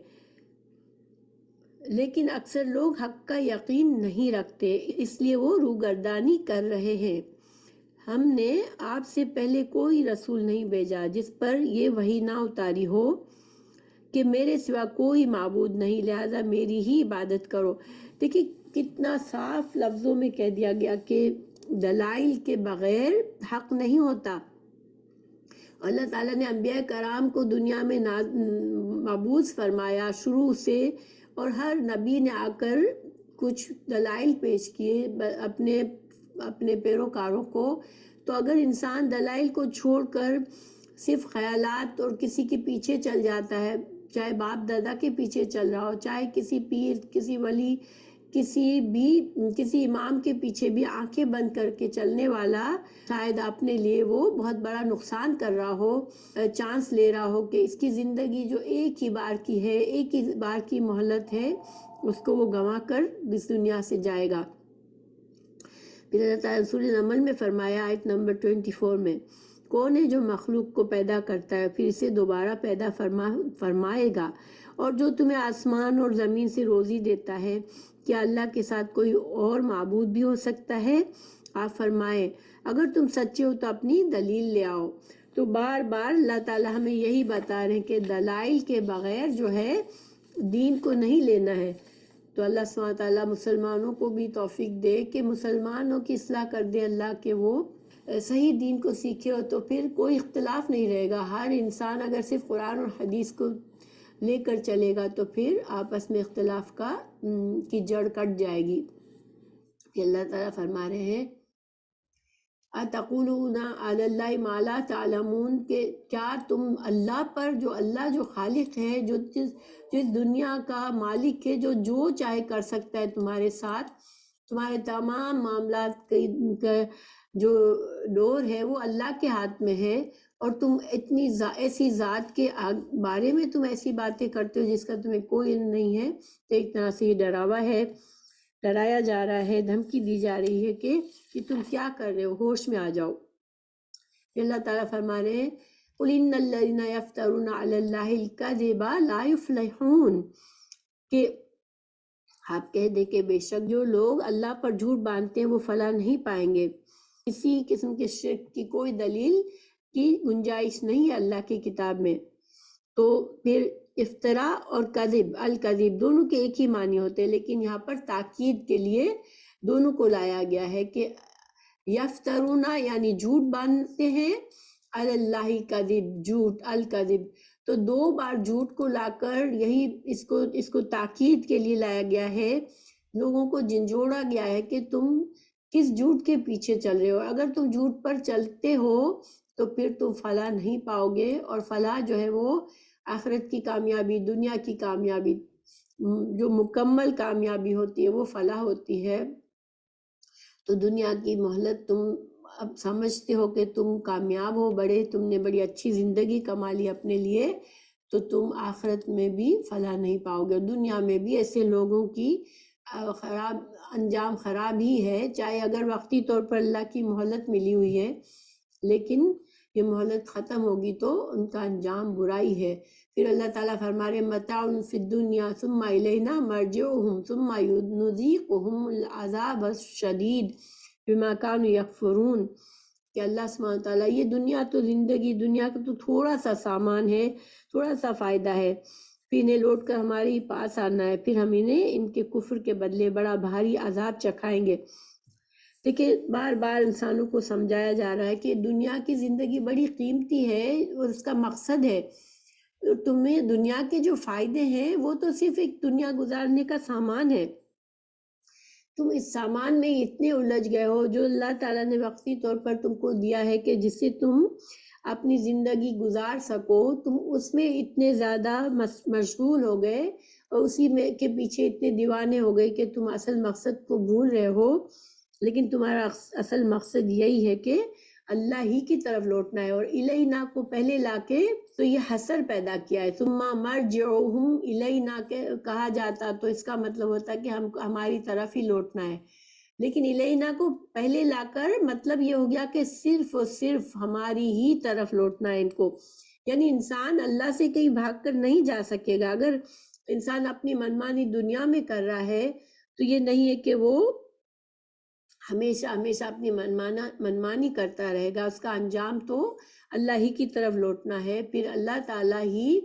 Speaker 1: لیکن اکثر لوگ حق کا یقین نہیں رکھتے، اس لیے وہ روگردانی کر رہے ہیں۔ ہم نے آپ سے پہلے کوئی رسول نہیں بھیجا جس پر یہ وحی نہ اتاری ہو کہ میرے سوا کوئی معبود نہیں، لہذا میری ہی عبادت کرو۔ دیکھیں کتنا صاف لفظوں میں کہہ دیا گیا کہ دلائل کے بغیر حق نہیں ہوتا۔ اللہ تعالیٰ نے انبیاء کرام کو دنیا میں مبعوث فرمایا شروع سے، اور ہر نبی نے آ کر کچھ دلائل پیش کیے اپنے پیروکاروں کو۔ تو اگر انسان دلائل کو چھوڑ کر صرف خیالات اور کسی کے پیچھے چل جاتا ہے، چاہے باپ دادا کے پیچھے چل رہا ہو، چاہے کسی پیر، کسی ولی، کسی امام کے پیچھے بھی آنکھیں بند کر کے چلنے والا، شاید اپنے لیے وہ بہت بڑا نقصان کر رہا ہو، چانس لے رہا ہو کہ اس کی زندگی جو ایک ہی بار کی ہے، ایک ہی بار کی مہلت ہے، اس کو وہ گنوا کر اس دنیا سے جائے گا۔ پھر اللہ تعالیٰ سورہ نمل میں فرمایا آیت نمبر 24 میں، کون ہے جو مخلوق کو پیدا کرتا ہے پھر اسے دوبارہ پیدا فرمائے گا، اور جو تمہیں آسمان اور زمین سے روزی دیتا ہے، کیا اللہ کے ساتھ کوئی اور معبود بھی ہو سکتا ہے؟ آپ فرمائیں اگر تم سچے ہو تو اپنی دلیل لے آؤ۔ تو بار بار اللہ تعالیٰ ہمیں یہی بتا رہے ہیں کہ دلائل کے بغیر جو ہے دین کو نہیں لینا ہے۔ تو اللہ سبحانہ تعالیٰ مسلمانوں کو بھی توفیق دے کہ مسلمانوں کی اصلاح کر دے اللہ، کہ وہ صحیح دین کو سیکھے، ہو تو پھر کوئی اختلاف نہیں رہے گا۔ ہر انسان اگر صرف قرآن اور حدیث کو لے کر چلے گا تو پھر آپس میں اختلاف کی جڑ کٹ جائے گی۔ کہ اللہ تعالیٰ فرما رہے ہیں اَتَقُولُونَ عَلَى اللَّهِ مَا لَا تَعْلَمُونَ، کہ کیا تم اللہ پر، جو اللہ جو خالق ہے، جو جس دنیا کا مالک ہے، جو چاہے کر سکتا ہے تمہارے ساتھ، تمہارے تمام معاملات کا جو ڈور ہے وہ اللہ کے ہاتھ میں ہے، اور تم ایسی ذات کے بارے میں تم ایسی باتیں کرتے ہو جس کا تمہیں کوئی علم نہیں ہے۔ تو ایک طرح سے یہ ڈراوا ہے، ڈرایا جا رہا ہے، دھمکی دی جا رہی ہے کہ تم کیا کر رہے ہو، ہوش میں آ جاؤ۔ اللہ تعالیٰ فرما رہے ہیں قُلْ إِنَّ الَّذِينَ يَفْتَرُونَ عَلَى اللَّهِ الْكَذِبَ لَا يُفْلِحُونَ، کہ آپ کہہ دیں کہ بے شک جو لوگ اللہ پر جھوٹ باندھتے ہیں وہ فلاح نہیں پائیں گے۔ کسی قسم کے شرک کی کوئی دلیل کی گنجائش نہیں ہے اللہ کی کتاب میں۔ تو پھر افترا اور کذب، الکذب دونوں کے ایک ہی معنی ہوتے ہیں، لیکن یہاں پر تاکید کے لیے دونوں کو لایا گیا ہے کہ یفترونا یعنی جھوٹ باندھتے ہیں، علی اللہ کذب جھوٹ، الکذب تو دو بار جھوٹ کو لا کر یہی اس کو تاکید کے لیے لایا گیا ہے، لوگوں کو جھنجھوڑا گیا ہے کہ تم کس جھوٹ کے پیچھے چل رہے ہو۔ اگر تم جھوٹ پر چلتے ہو تو پھر تم فلاح نہیں پاؤ گے، اور فلاح جو ہے وہ آخرت کی کامیابی، دنیا کی کامیابی، جو مکمل کامیابی ہوتی ہے وہ فلاح ہوتی ہے۔ تو دنیا کی مہلت تم اب سمجھتے ہو کہ تم کامیاب ہو، تم نے بڑی اچھی زندگی کما لی اپنے لیے، تو تم آخرت میں بھی فلاح نہیں پاؤ گے۔ دنیا میں بھی ایسے لوگوں کی انجام خراب ہی ہے، چاہے اگر وقتی طور پر اللہ کی مہلت ملی ہوئی ہے، لیکن یہ مہلت ختم ہوگی تو ان کا انجام برائی ہے۔ پھر اللہ تعالیٰ فرما رہے متاع فی الدنیا ثم الینا مرجعہم ثم نذیقہم العذاب الشدید بما کانوا یکفرون، کہ اللہ سبحانہ تعالیٰ یہ دنیا تو زندگی، دنیا کا تو تھوڑا سا سامان ہے، تھوڑا سا فائدہ ہے، پھر انہیں لوٹ کر ہمارے پاس آنا ہے، پھر ہم انہیں ان کے کفر کے بدلے بڑا بھاری عذاب چکھائیں گے۔ دیکھیں بار بار انسانوں کو سمجھایا جا رہا ہے کہ دنیا کی زندگی بڑی قیمتی ہے، اور اس کا مقصد ہے تمہیں دنیا کے جو فائدے ہیں وہ تو صرف ایک دنیا گزارنے کا سامان ہے۔ تم اس سامان میں اتنے الجھ گئے ہو جو اللہ تعالیٰ نے وقتی طور پر تم کو دیا ہے کہ جس سے تم اپنی زندگی گزار سکو، تم اس میں اتنے زیادہ مشغول ہو گئے اور اسی میں کے پیچھے اتنے دیوانے ہو گئے کہ تم اصل مقصد کو بھول رہے ہو۔ لیکن تمہارا اصل مقصد یہی ہے کہ اللہ ہی کی طرف لوٹنا ہے، اور الینا کو پہلے لا کے تو یہ حسر پیدا کیا ہے۔ ثم مرجعہم الینا کہا جاتا تو اس کا مطلب ہوتا ہے کہ ہماری طرف ہی لوٹنا ہے، لیکن الینا کو پہلے لا کر مطلب یہ ہو گیا کہ صرف اور صرف ہماری ہی طرف لوٹنا ہے ان کو، یعنی انسان اللہ سے کہیں بھاگ کر نہیں جا سکے گا۔ اگر انسان اپنی منمانی دنیا میں کر رہا ہے تو یہ نہیں ہے کہ وہ ہمیشہ ہمیشہ اپنی منمانی کرتا رہے گا، اس کا انجام تو اللہ ہی کی طرف لوٹنا ہے۔ پھر اللہ تعالیٰ ہی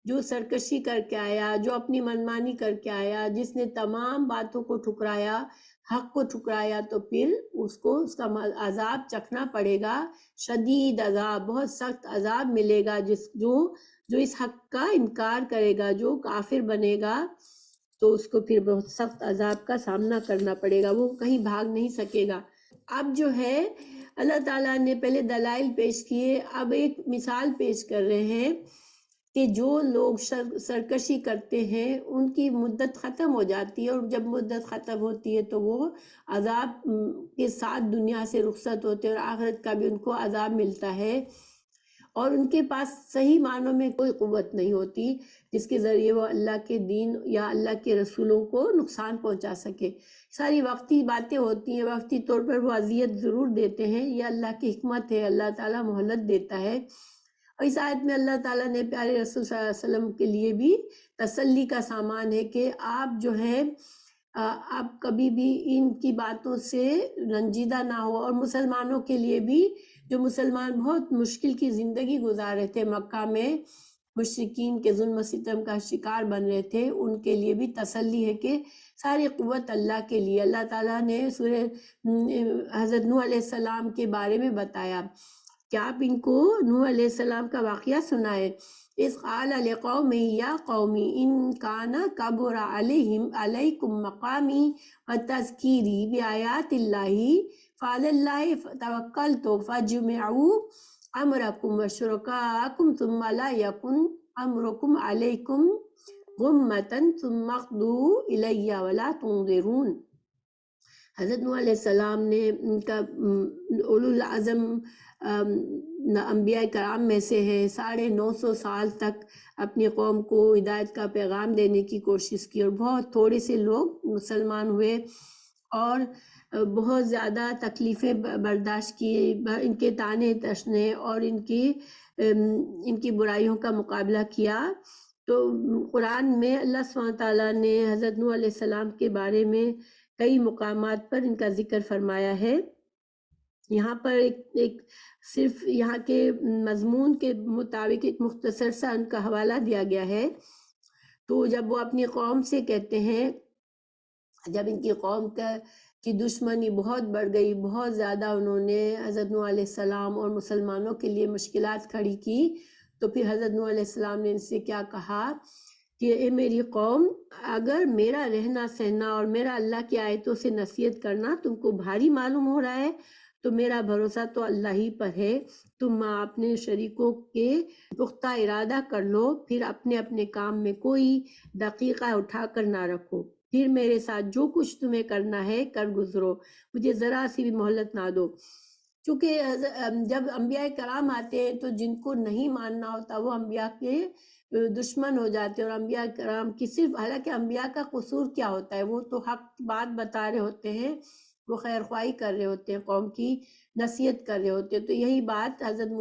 Speaker 1: جو سرکشی کر کے آیا، جو اپنی منمانی کر کے آیا، جس نے تمام باتوں کو ٹھکرایا، حق کو ٹھکرایا، تو پھر اس کو اس کا عذاب چکھنا پڑے گا، شدید عذاب، بہت سخت عذاب ملے گا۔ جو اس حق کا انکار کرے گا، جو کافر بنے گا، تو اس کو پھر بہت سخت عذاب کا سامنا کرنا پڑے گا، وہ کہیں بھاگ نہیں سکے گا۔ اب جو ہے اللہ تعالیٰ نے پہلے دلائل پیش کیے، اب ایک مثال پیش کر رہے ہیں کہ جو لوگ سرکشی کرتے ہیں ان کی مدت ختم ہو جاتی ہے، اور جب مدت ختم ہوتی ہے تو وہ عذاب کے ساتھ دنیا سے رخصت ہوتے ہیں، اور آخرت کا بھی ان کو عذاب ملتا ہے، اور ان کے پاس صحیح معنوں میں کوئی قوت نہیں ہوتی جس کے ذریعے وہ اللہ کے دین یا اللہ کے رسولوں کو نقصان پہنچا سکے۔ ساری وقتی باتیں ہوتی ہیں، وقتی طور پر وہ اذیت ضرور دیتے ہیں، یہ اللہ کی حکمت ہے، اللہ تعالیٰ مہلت دیتا ہے۔ اور اس آیت میں اللہ تعالیٰ نے پیارے رسول صلی اللہ علیہ وسلم کے لیے بھی تسلی کا سامان ہے کہ آپ جو ہے آپ کبھی بھی ان کی باتوں سے رنجیدہ نہ ہو، اور مسلمانوں کے لیے بھی، جو مسلمان بہت مشکل کی زندگی گزار رہے تھے مکہ میں، مشرکین کے ظلم و ستم کا شکار بن رہے تھے، ان کے لیے بھی تسلی ہے کہ ساری قوت اللہ کے لیے۔ اللہ تعالیٰ نے سورہ حضرت نوح علیہ السلام کے بارے میں بتایا کہ آپ ان کو نوح علیہ السلام کا واقعہ سنائے۔ اذ قال لقومہ یا قوم ان کان کبر علیکم مقامی وتذکیری بآیات اللہ فعلی اللہ توکلت فاجمعوا امرکم وشرکاءکم ثم لا یکن امرکم علیکم غمۃ ثم اقضوا الی ولا تنظرون۔ حضرت نوح علیہ السلام نے ان کا اولو العزم انبیاء کرام میں سے ہے، 950 سال تک اپنی قوم کو ہدایت کا پیغام دینے کی کوشش کی، اور بہت تھوڑے سے لوگ مسلمان ہوئے، اور بہت زیادہ تکلیفیں برداشت کی، ان کے طعنے تشنے اور ان کی برائیوں کا مقابلہ کیا۔ تو قرآن میں اللہ سبحانہ تعالیٰ نے حضرت نوح علیہ السلام کے بارے میں کئی مقامات پر ان کا ذکر فرمایا ہے۔ یہاں پر ایک صرف یہاں کے مضمون کے مطابق ایک مختصر سا ان کا حوالہ دیا گیا ہے۔ تو جب وہ اپنی قوم سے کہتے ہیں، جب ان کی قوم کی دشمنی بہت بڑھ گئی، بہت زیادہ انہوں نے حضرت نوح علیہ السلام اور مسلمانوں کے لیے مشکلات کھڑی کی، تو پھر حضرت نوح علیہ السلام نے ان سے کیا کہا کہ اے میری قوم، اگر میرا رہنا سہنا اور میرا اللہ کی آیتوں سے نصیحت کرنا تم کو بھاری معلوم ہو رہا ہے، تو میرا بھروسہ تو اللہ ہی پر ہے۔ تم اپنے شریکوں کے پختہ ارادہ کر لو، پھر اپنے اپنے کام میں کوئی دقیقہ اٹھا کر نہ رکھو، پھر میرے ساتھ جو کچھ تمہیں کرنا ہے کر گزرو، مجھے ذرا سی بھی مہلت نہ دو۔ چونکہ جب انبیاء کرام آتے ہیں تو جن کو نہیں ماننا ہوتا وہ انبیاء کے دشمن ہو جاتے ہیں، اور انبیاء کرام کی صرف، حالانکہ انبیاء کا قصور کیا ہوتا ہے، وہ تو حق بات بتا رہے ہوتے ہیں، وہ خیر خواہی کر رہے ہوتے ہیں، قوم کی نصیحت کر رہے ہوتے ہیں۔ تو یہی بات حضرت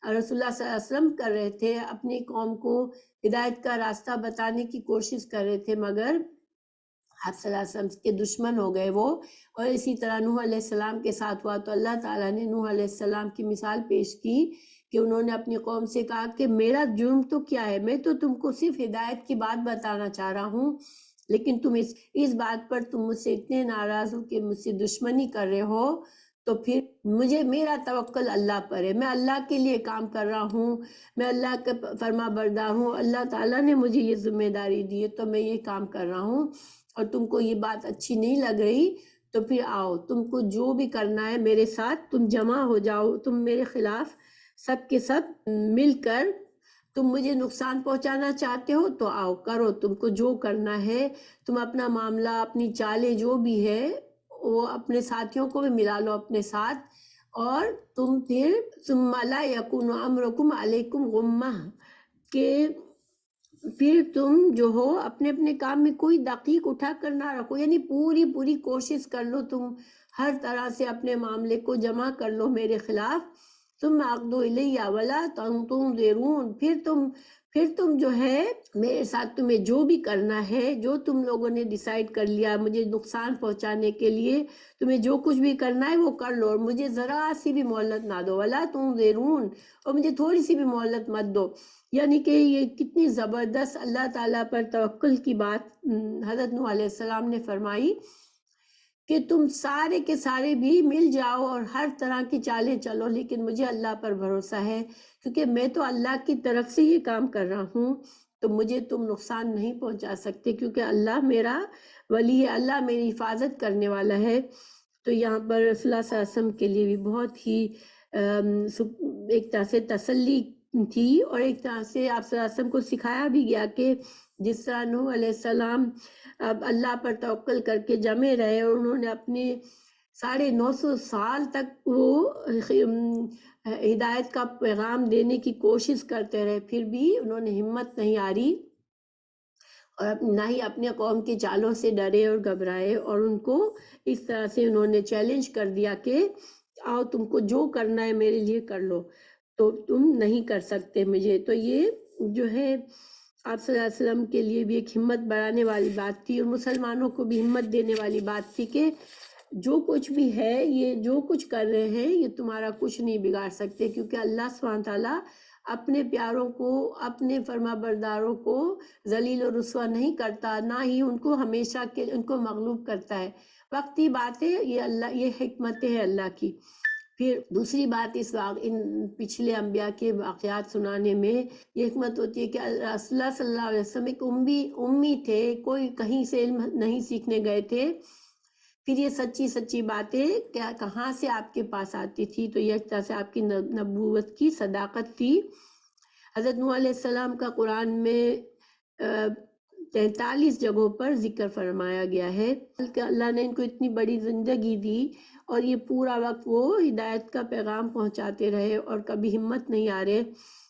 Speaker 1: رسول اللہ صلی اللہ علیہ وسلم کر رہے تھے، اپنی قوم کو ہدایت کا راستہ بتانے کی کوشش کر رہے تھے، مگر آپ صلی اللہ علیہ وسلم کے دشمن ہو گئے وہ۔ اور اسی طرح نوح علیہ السلام کے ساتھ ہوا، تو اللہ تعالیٰ نے نوح علیہ السلام کی مثال پیش کی کہ انہوں نے اپنی قوم سے کہا کہ میرا جرم تو کیا ہے، میں تو تم کو صرف ہدایت کی بات بتانا چاہ رہا ہوں، لیکن تم اس بات پر تم مجھ سے اتنے ناراض ہو کہ مجھ سے دشمنی کر رہے ہو، تو پھر میرا توکل اللہ پر ہے، میں اللہ کے لیے کام کر رہا ہوں، میں اللہ کا فرما بردار ہوں، اللہ تعالیٰ نے مجھے یہ ذمہ داری دی ہے تو میں یہ کام کر رہا ہوں، اور تم کو یہ بات اچھی نہیں لگ رہی تو پھر آؤ، تم کو جو بھی کرنا ہے میرے ساتھ تم جمع ہو جاؤ، تم میرے خلاف سب کے سب مل کر تم مجھے نقصان پہنچانا چاہتے ہو تو آؤ کرو، تم کو جو کرنا ہے، تم اپنا معاملہ، اپنی چالیں جو بھی ہے وہ اپنے ساتھیوں کو بھی ملا لو اپنے ساتھ، اور تم پھر ثم لا یکون امرکم علیکم غمہ، کہ پھر تم جو ہو اپنے اپنے کام میں کوئی دقیق اٹھا کر نہ رکھو، یعنی پوری کوشش کر لو، تم ہر طرح سے اپنے معاملے کو جمع کر لو میرے خلاف، ثم اقضوا الیہ ولا تنظرون، پھر تم جو ہے میرے ساتھ تمہیں جو بھی کرنا ہے، جو تم لوگوں نے ڈیسائیڈ کر لیا مجھے نقصان پہنچانے کے لیے، تمہیں جو کچھ بھی کرنا ہے وہ کر لو، اور مجھے ذرا سی بھی مہلت نہ دو، ولا تنظرون، اور مجھے تھوڑی سی بھی مہلت مت دو۔ یعنی کہ یہ کتنی زبردست اللہ تعالیٰ پر توکل کی بات حضرت نوح علیہ السلام نے فرمائی کہ تم سارے کے سارے بھی مل جاؤ اور ہر طرح کی چالیں چلو، لیکن مجھے اللہ پر بھروسہ ہے، کیونکہ میں تو اللہ کی طرف سے یہ کام کر رہا ہوں، تو مجھے تم نقصان نہیں پہنچا سکتے، کیونکہ اللہ میرا ولی ہے، اللہ میری حفاظت کرنے والا ہے۔ تو یہاں پر رسول اللہ صلی اللہ علیہ وسلم کے لیے بھی بہت ہی ایک طرح سے تسلی تھی، اور ایک طرح سے آپ صلی اللہ علیہ وسلم کو سکھایا بھی گیا کہ جس طرح نوح علیہ السلام اب اللہ پر توکل کر کے جمے رہے، اور انہوں نے اپنے 950 سال تک وہ ہدایت کا پیغام دینے کی کوشش کرتے رہے، پھر بھی انہوں نے ہمت نہیں ہاری، اور نہ ہی اپنے قوم کی چالوں سے ڈرے اور گھبرائے، اور ان کو اس طرح سے انہوں نے چیلنج کر دیا کہ آؤ تم کو جو کرنا ہے میرے لیے کر لو، تو تم نہیں کر سکتے مجھے۔ تو یہ جو ہے آپ صلی اللہ علیہ وسلم کے لیے بھی ایک ہمت بڑھانے والی بات تھی، اور مسلمانوں کو بھی ہمت دینے والی بات تھی کہ جو کچھ بھی ہے، یہ جو کچھ کر رہے ہیں یہ تمہارا کچھ نہیں بگاڑ سکتے، کیونکہ اللہ سبحانہ تعالیٰ اپنے پیاروں کو، اپنے فرما برداروں کو ذلیل و رسوا نہیں کرتا، نہ ہی ان کو ہمیشہ کے ان کو مغلوب کرتا ہے۔ وقتی باتیں یہ حکمتیں ہیں اللہ کی۔ پھر دوسری بات ان پچھلے انبیاء کے واقعات سنانے میں یہ حکمت ہوتی ہے کہ رسول اللہ صلی اللہ علیہ وسلم ایک امی تھے، کوئی کہیں سے علم نہیں سیکھنے گئے تھے، پھر یہ سچی باتیں کہاں سے آپ کے پاس آتی تھی؟ تو یہ ایک طرح سے آپ کی نبوت کی صداقت تھی۔ حضرت نوح علیہ السلام کا قرآن میں 43 جگہوں پر ذکر فرمایا گیا ہے کہ اللہ نے ان کو اتنی بڑی زندگی دی، اور یہ پورا وقت وہ ہدایت کا پیغام پہنچاتے رہے، اور کبھی ہمت نہیں آ رہے،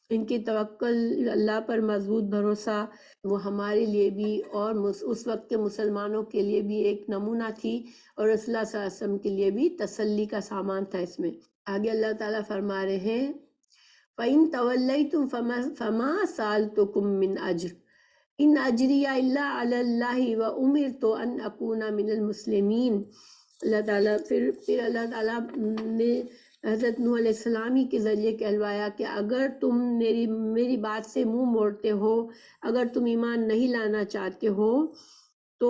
Speaker 1: ان کی توکل اللہ پر مضبوط بھروسہ وہ ہمارے لیے بھی اور اس وقت کے مسلمانوں کے لیے بھی ایک نمونہ تھی، اور رسول اللہ صلی اللہ علیہ وسلم کے لیے بھی تسلی کا سامان تھا اس میں۔ آگے اللہ تعالیٰ فرما رہے ہیں فَإِن تَوَلَّيْتُمْ فَمَا سَأَلْتُكُم مِّنْ أَجْرٍ إِنْ أَجْرِيَ إِلَّا عَلَى اللَّهِ وَأُمِرْتُ أَنْ أَكُونَ مِنَ الْمُسْلِمِينَ۔ اللہ تعالیٰ پھر اللہ تعالیٰ نے حضرت نوح علیہ السلام ہی کے ذریعے کہلوایا کہ اگر تم میری بات سے منہ موڑتے ہو، اگر تم ایمان نہیں لانا چاہتے ہو، تو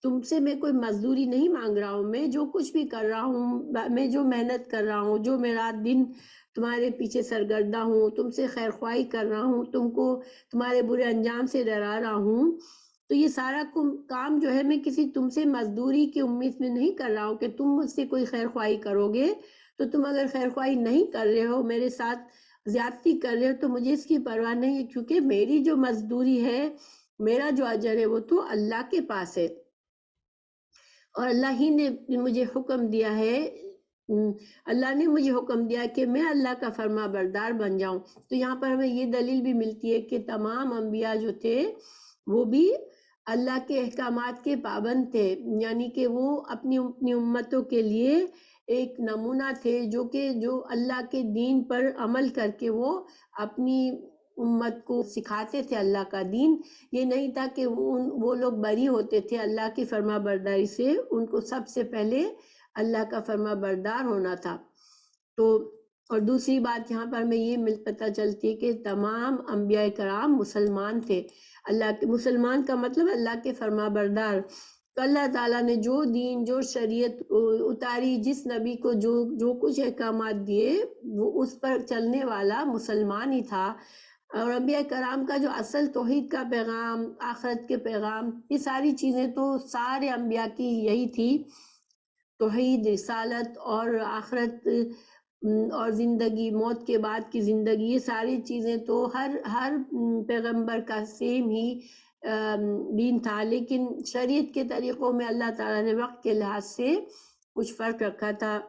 Speaker 1: تم سے میں کوئی مزدوری نہیں مانگ رہا ہوں، میں جو کچھ بھی کر رہا ہوں، میں جو محنت کر رہا ہوں، جو میں رات دن تمہارے پیچھے سرگردہ ہوں، تم سے خیر خواہی کر رہا ہوں، تم کو تمہارے برے انجام سے ڈرا رہا ہوں، تو یہ سارا کام جو ہے میں کسی تم سے مزدوری کی امید میں نہیں کر رہا ہوں کہ تم مجھ سے کوئی خیر خواہی کرو گے، تو تم اگر خیر خواہی نہیں کر رہے ہو، میرے ساتھ زیادتی کر رہے ہو، تو مجھے اس کی پرواہ نہیں ہے، کیونکہ میری جو مزدوری ہے، میرا جو اجر ہے وہ تو اللہ کے پاس ہے، اور اللہ ہی نے مجھے حکم دیا ہے، اللہ نے مجھے حکم دیا کہ میں اللہ کا فرما بردار بن جاؤں۔ تو یہاں پر ہمیں یہ دلیل بھی ملتی ہے کہ تمام انبیاء جو تھے وہ بھی اللہ کے احکامات کے پابند تھے، یعنی کہ وہ اپنی امتوں کے لیے ایک نمونہ تھے، جو اللہ کے دین پر عمل کر کے وہ اپنی امت کو سکھاتے تھے اللہ کا دین۔ یہ نہیں تھا کہ وہ لوگ بری ہوتے تھے اللہ کی فرما برداری سے، ان کو سب سے پہلے اللہ کا فرما بردار ہونا تھا۔ تو اور دوسری بات یہاں پر ہمیں یہ پتہ چلتی ہے کہ تمام انبیاء کرام مسلمان تھے، اللہ کے مسلمان کا مطلب اللہ کے فرما بردار۔ تو اللہ تعالیٰ نے جو دین، جو شریعت اتاری، جس نبی کو جو کچھ احکامات دیے، وہ اس پر چلنے والا مسلمان ہی تھا۔ اور انبیاء کرام کا جو اصل توحید کا پیغام، آخرت کے پیغام، یہ ساری چیزیں تو سارے انبیاء کی یہی تھی، توحید، رسالت اور آخرت اور زندگی، موت کے بعد کی زندگی، یہ ساری چیزیں تو ہر پیغمبر کا سیم ہی دین تھا، لیکن شریعت کے طریقوں میں اللہ تعالیٰ نے وقت کے لحاظ سے کچھ فرق رکھا تھا۔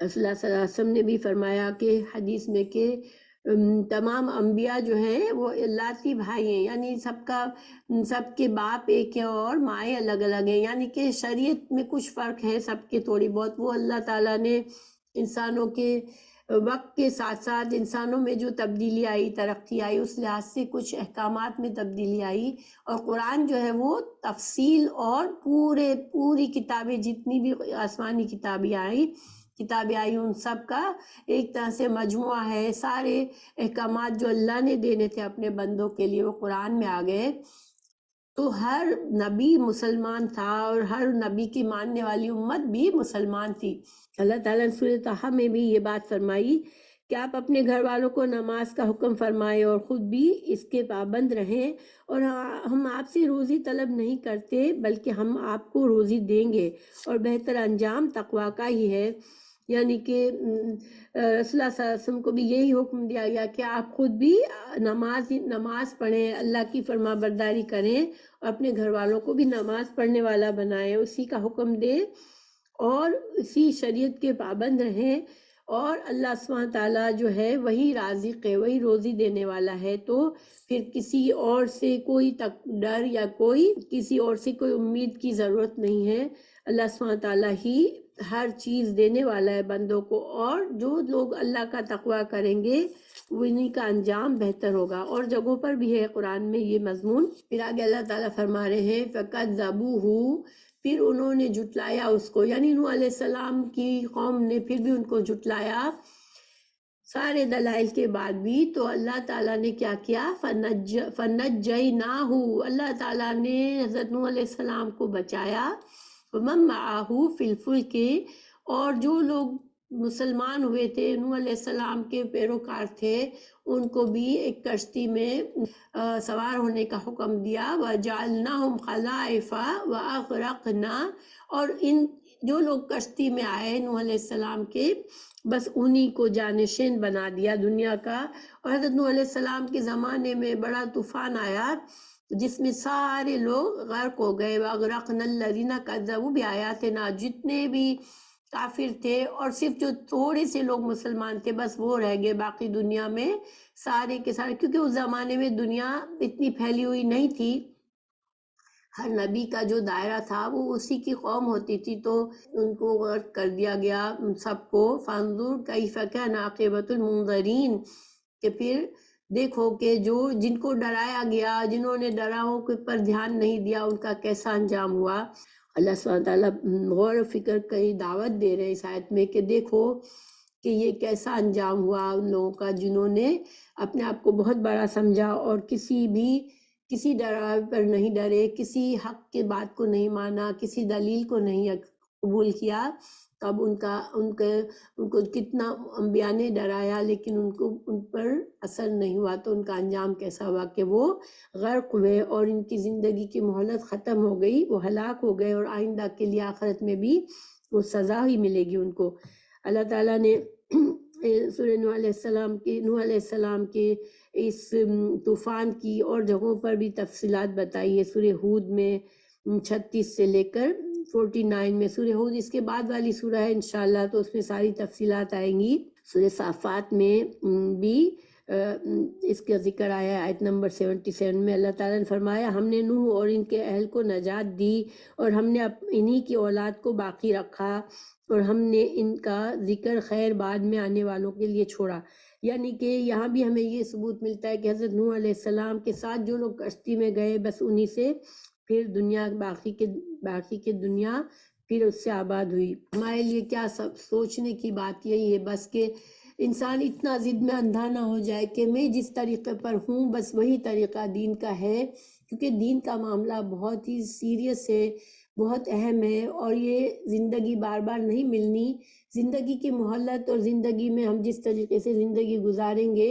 Speaker 1: رسول اللہ صلی اللہ علیہ وسلم نے بھی فرمایا کہ حدیث میں کہ تمام انبیاء جو ہیں وہ لاتی بھائی ہیں، یعنی سب کے باپ ایک ہیں اور مائیں الگ الگ ہیں، یعنی کہ شریعت میں کچھ فرق ہے سب کے تھوڑی بہت، وہ اللہ تعالیٰ نے انسانوں کے وقت کے ساتھ ساتھ انسانوں میں جو تبدیلی آئی، ترقی آئی، اس لحاظ سے کچھ احکامات میں تبدیلی آئی، اور قرآن جو ہے وہ تفصیل اور پوری کتابیں جتنی بھی آسمانی کتابیں آئی ان سب کا ایک طرح سے مجموعہ ہے۔ سارے احکامات جو اللہ نے دینے تھے اپنے بندوں کے لیے وہ قرآن میں آ گئے۔ تو ہر نبی مسلمان تھا اور ہر نبی کی ماننے والی امت بھی مسلمان تھی۔ اللہ تعالیٰ نے سورۃ طٰہٰ میں بھی یہ بات فرمائی کہ آپ اپنے گھر والوں کو نماز کا حکم فرمائیں اور خود بھی اس کے پابند رہیں، اور ہم آپ سے روزی طلب نہیں کرتے بلکہ ہم آپ کو روزی دیں گے، اور بہتر انجام تقویٰ کا ہی ہے۔ یعنی کہ رسول اللہ صلی اللہ علیہ وسلم کو بھی یہی حکم دیا گیا کہ آپ خود بھی نماز پڑھیں، اللہ کی فرما برداری کریں، اور اپنے گھر والوں کو بھی نماز پڑھنے والا بنائیں، اسی کا حکم دیں اور اسی شریعت کے پابند رہیں۔ اور اللہ سبحانہ تعالیٰ جو ہے وہی رازق ہے، وہی روزی دینے والا ہے، تو پھر کسی اور سے کوئی ڈر یا کسی اور سے کوئی امید کی ضرورت نہیں ہے۔ اللہ سبحانہ تعالیٰ ہی ہر چیز دینے والا ہے بندوں کو، اور جو لوگ اللہ کا تقویٰ کریں گے انہیں کا انجام بہتر ہوگا۔ اور جگہوں پر بھی ہے قرآن میں یہ مضمون۔ پھر آگے اللہ تعالیٰ فرما رہے ہیں فَكَذَّبُوهُ، پھر انہوں نے جھٹلایا اس کو، یعنی نوح علیہ السلام کی قوم نے پھر بھی ان کو جھٹلایا سارے دلائل کے بعد بھی۔ تو اللہ تعالیٰ نے کیا کیا، فَنَجَّيْنَاهُ، اللہ تعالیٰ نے حضرت نوح علیہ السلام کو بچایا، وَمَن مَّعَهُ فِي الْفُلْكِ، اور جو لوگ مسلمان ہوئے تھے نوح علیہ السلام کے پیروکار تھے ان کو بھی ایک کشتی میں سوار ہونے کا حکم دیا، وَجَعَلْنَاهُمْ خَلَائِفَ وَأَغْرَقْنَا، اور ان جو لوگ کشتی میں آئے نوح علیہ السلام کے بس انہی کو جانشین بنا دیا دنیا کا۔ اور حضرت نوح علیہ السلام کے زمانے میں بڑا طوفان آیا جس میں سارے لوگ غرق ہو گئے، وَأَغْرَقْنَا الَّذِينَ كَذَّبُوا بِآيَاتِنَا، جتنے بھی کافر تھے اور صرف جو تھوڑے سے لوگ مسلمان تھے بس وہ رہ گئے، باقی دنیا میں سارے کے سارے، کیونکہ اس زمانے میں دنیا اتنی پھیلی ہوئی نہیں تھی، ہر نبی کا جو دائرہ تھا وہ اسی کی قوم ہوتی تھی، تو ان کو غرق کر دیا گیا سب کو۔ فانظر کیف کان عاقبۃ المنذرین، کہ پھر دیکھو کہ جن کو ڈرایا گیا، جنہوں نے ڈراؤں کے پر دھیان نہیں دیا، ان کا کیسا انجام ہوا۔ اللہ سبحانہ تعالیٰ غور و فکر کی دعوت دے رہے اس آیت میں کہ دیکھو کہ یہ کیسا انجام ہوا ان لوگوں کا جنہوں نے اپنے آپ کو بہت بڑا سمجھا اور کسی ڈراوے پر نہیں ڈرے، کسی حق کے بات کو نہیں مانا، کسی دلیل کو نہیں قبول کیا۔ تب ان کو کتنا انبیاء نے ڈرایا لیکن ان پر اثر نہیں ہوا، تو ان کا انجام کیسا ہوا کہ وہ غرق ہوئے اور ان کی زندگی کی مہلت ختم ہو گئی، وہ ہلاک ہو گئے، اور آئندہ کے لیے آخرت میں بھی وہ سزا ہی ملے گی ان کو۔ اللہ تعالیٰ نے سورہ نوح علیہ السلام کے اس طوفان کی اور جگہوں پر بھی تفصیلات بتائی ہے۔ سورہ ہود میں 36 سے لے کر 49 میں، سورہ ہود اس کے بعد والی سورہ ہے انشاءاللہ، تو اس میں ساری تفصیلات آئیں گی۔ سورہ صافات میں بھی اس کا ذکر آیا ہے، آیت نمبر 77 میں اللہ تعالیٰ نے فرمایا ہم نے نوح اور ان کے اہل کو نجات دی اور ہم نے انہی کی اولاد کو باقی رکھا، اور ہم نے ان کا ذکر خیر بعد میں آنے والوں کے لیے چھوڑا۔ یعنی کہ یہاں بھی ہمیں یہ ثبوت ملتا ہے کہ حضرت نوح علیہ السلام کے ساتھ جو لوگ کشتی میں گئے بس انہی سے پھر باقی کے دنیا پھر اس سے آباد ہوئی۔ ہمارے لیے کیا سب سوچنے کی بات یہی ہے بس کہ انسان اتنا ضد میں اندھا نہ ہو جائے کہ میں جس طریقے پر ہوں بس وہی طریقہ دین کا ہے، کیونکہ دین کا معاملہ بہت ہی سیریس ہے، بہت اہم ہے، اور یہ زندگی بار بار نہیں ملنی۔ زندگی کی مہلت اور زندگی میں ہم جس طریقے سے زندگی گزاریں گے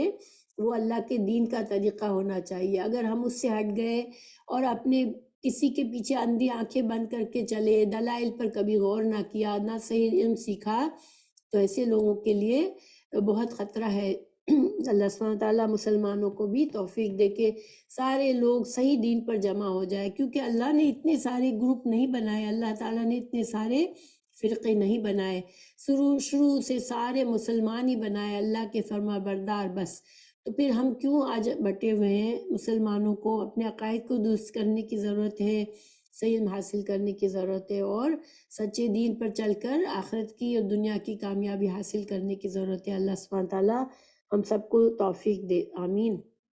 Speaker 1: وہ اللہ کے دین کا طریقہ ہونا چاہیے۔ اگر ہم اس سے ہٹ گئے اور اپنے کسی کے پیچھے اندھی آنکھیں بند کر کے چلے، دلائل پر کبھی غور نہ کیا، نہ صحیح علم سیکھا، تو ایسے لوگوں کے لیے بہت خطرہ ہے۔ اللہ سبحانہ تعالیٰ مسلمانوں کو بھی توفیق دے کہ سارے لوگ صحیح دین پر جمع ہو جائے، کیونکہ اللہ نے اتنے سارے گروپ نہیں بنائے، اللہ تعالیٰ نے اتنے سارے فرقے نہیں بنائے، شروع سے سارے مسلمان ہی بنائے، اللہ کے فرما بردار بس۔ تو پھر ہم کیوں آج بٹے ہوئے ہیں؟ مسلمانوں کو اپنے عقائد کو درست کرنے کی ضرورت ہے، صحیح علم حاصل کرنے کی ضرورت ہے، اور سچے دین پر چل کر آخرت کی اور دنیا کی کامیابی حاصل کرنے کی ضرورت ہے۔ اللہ سبحانہ تعالیٰ ہم سب کو توفیق دے، آمین۔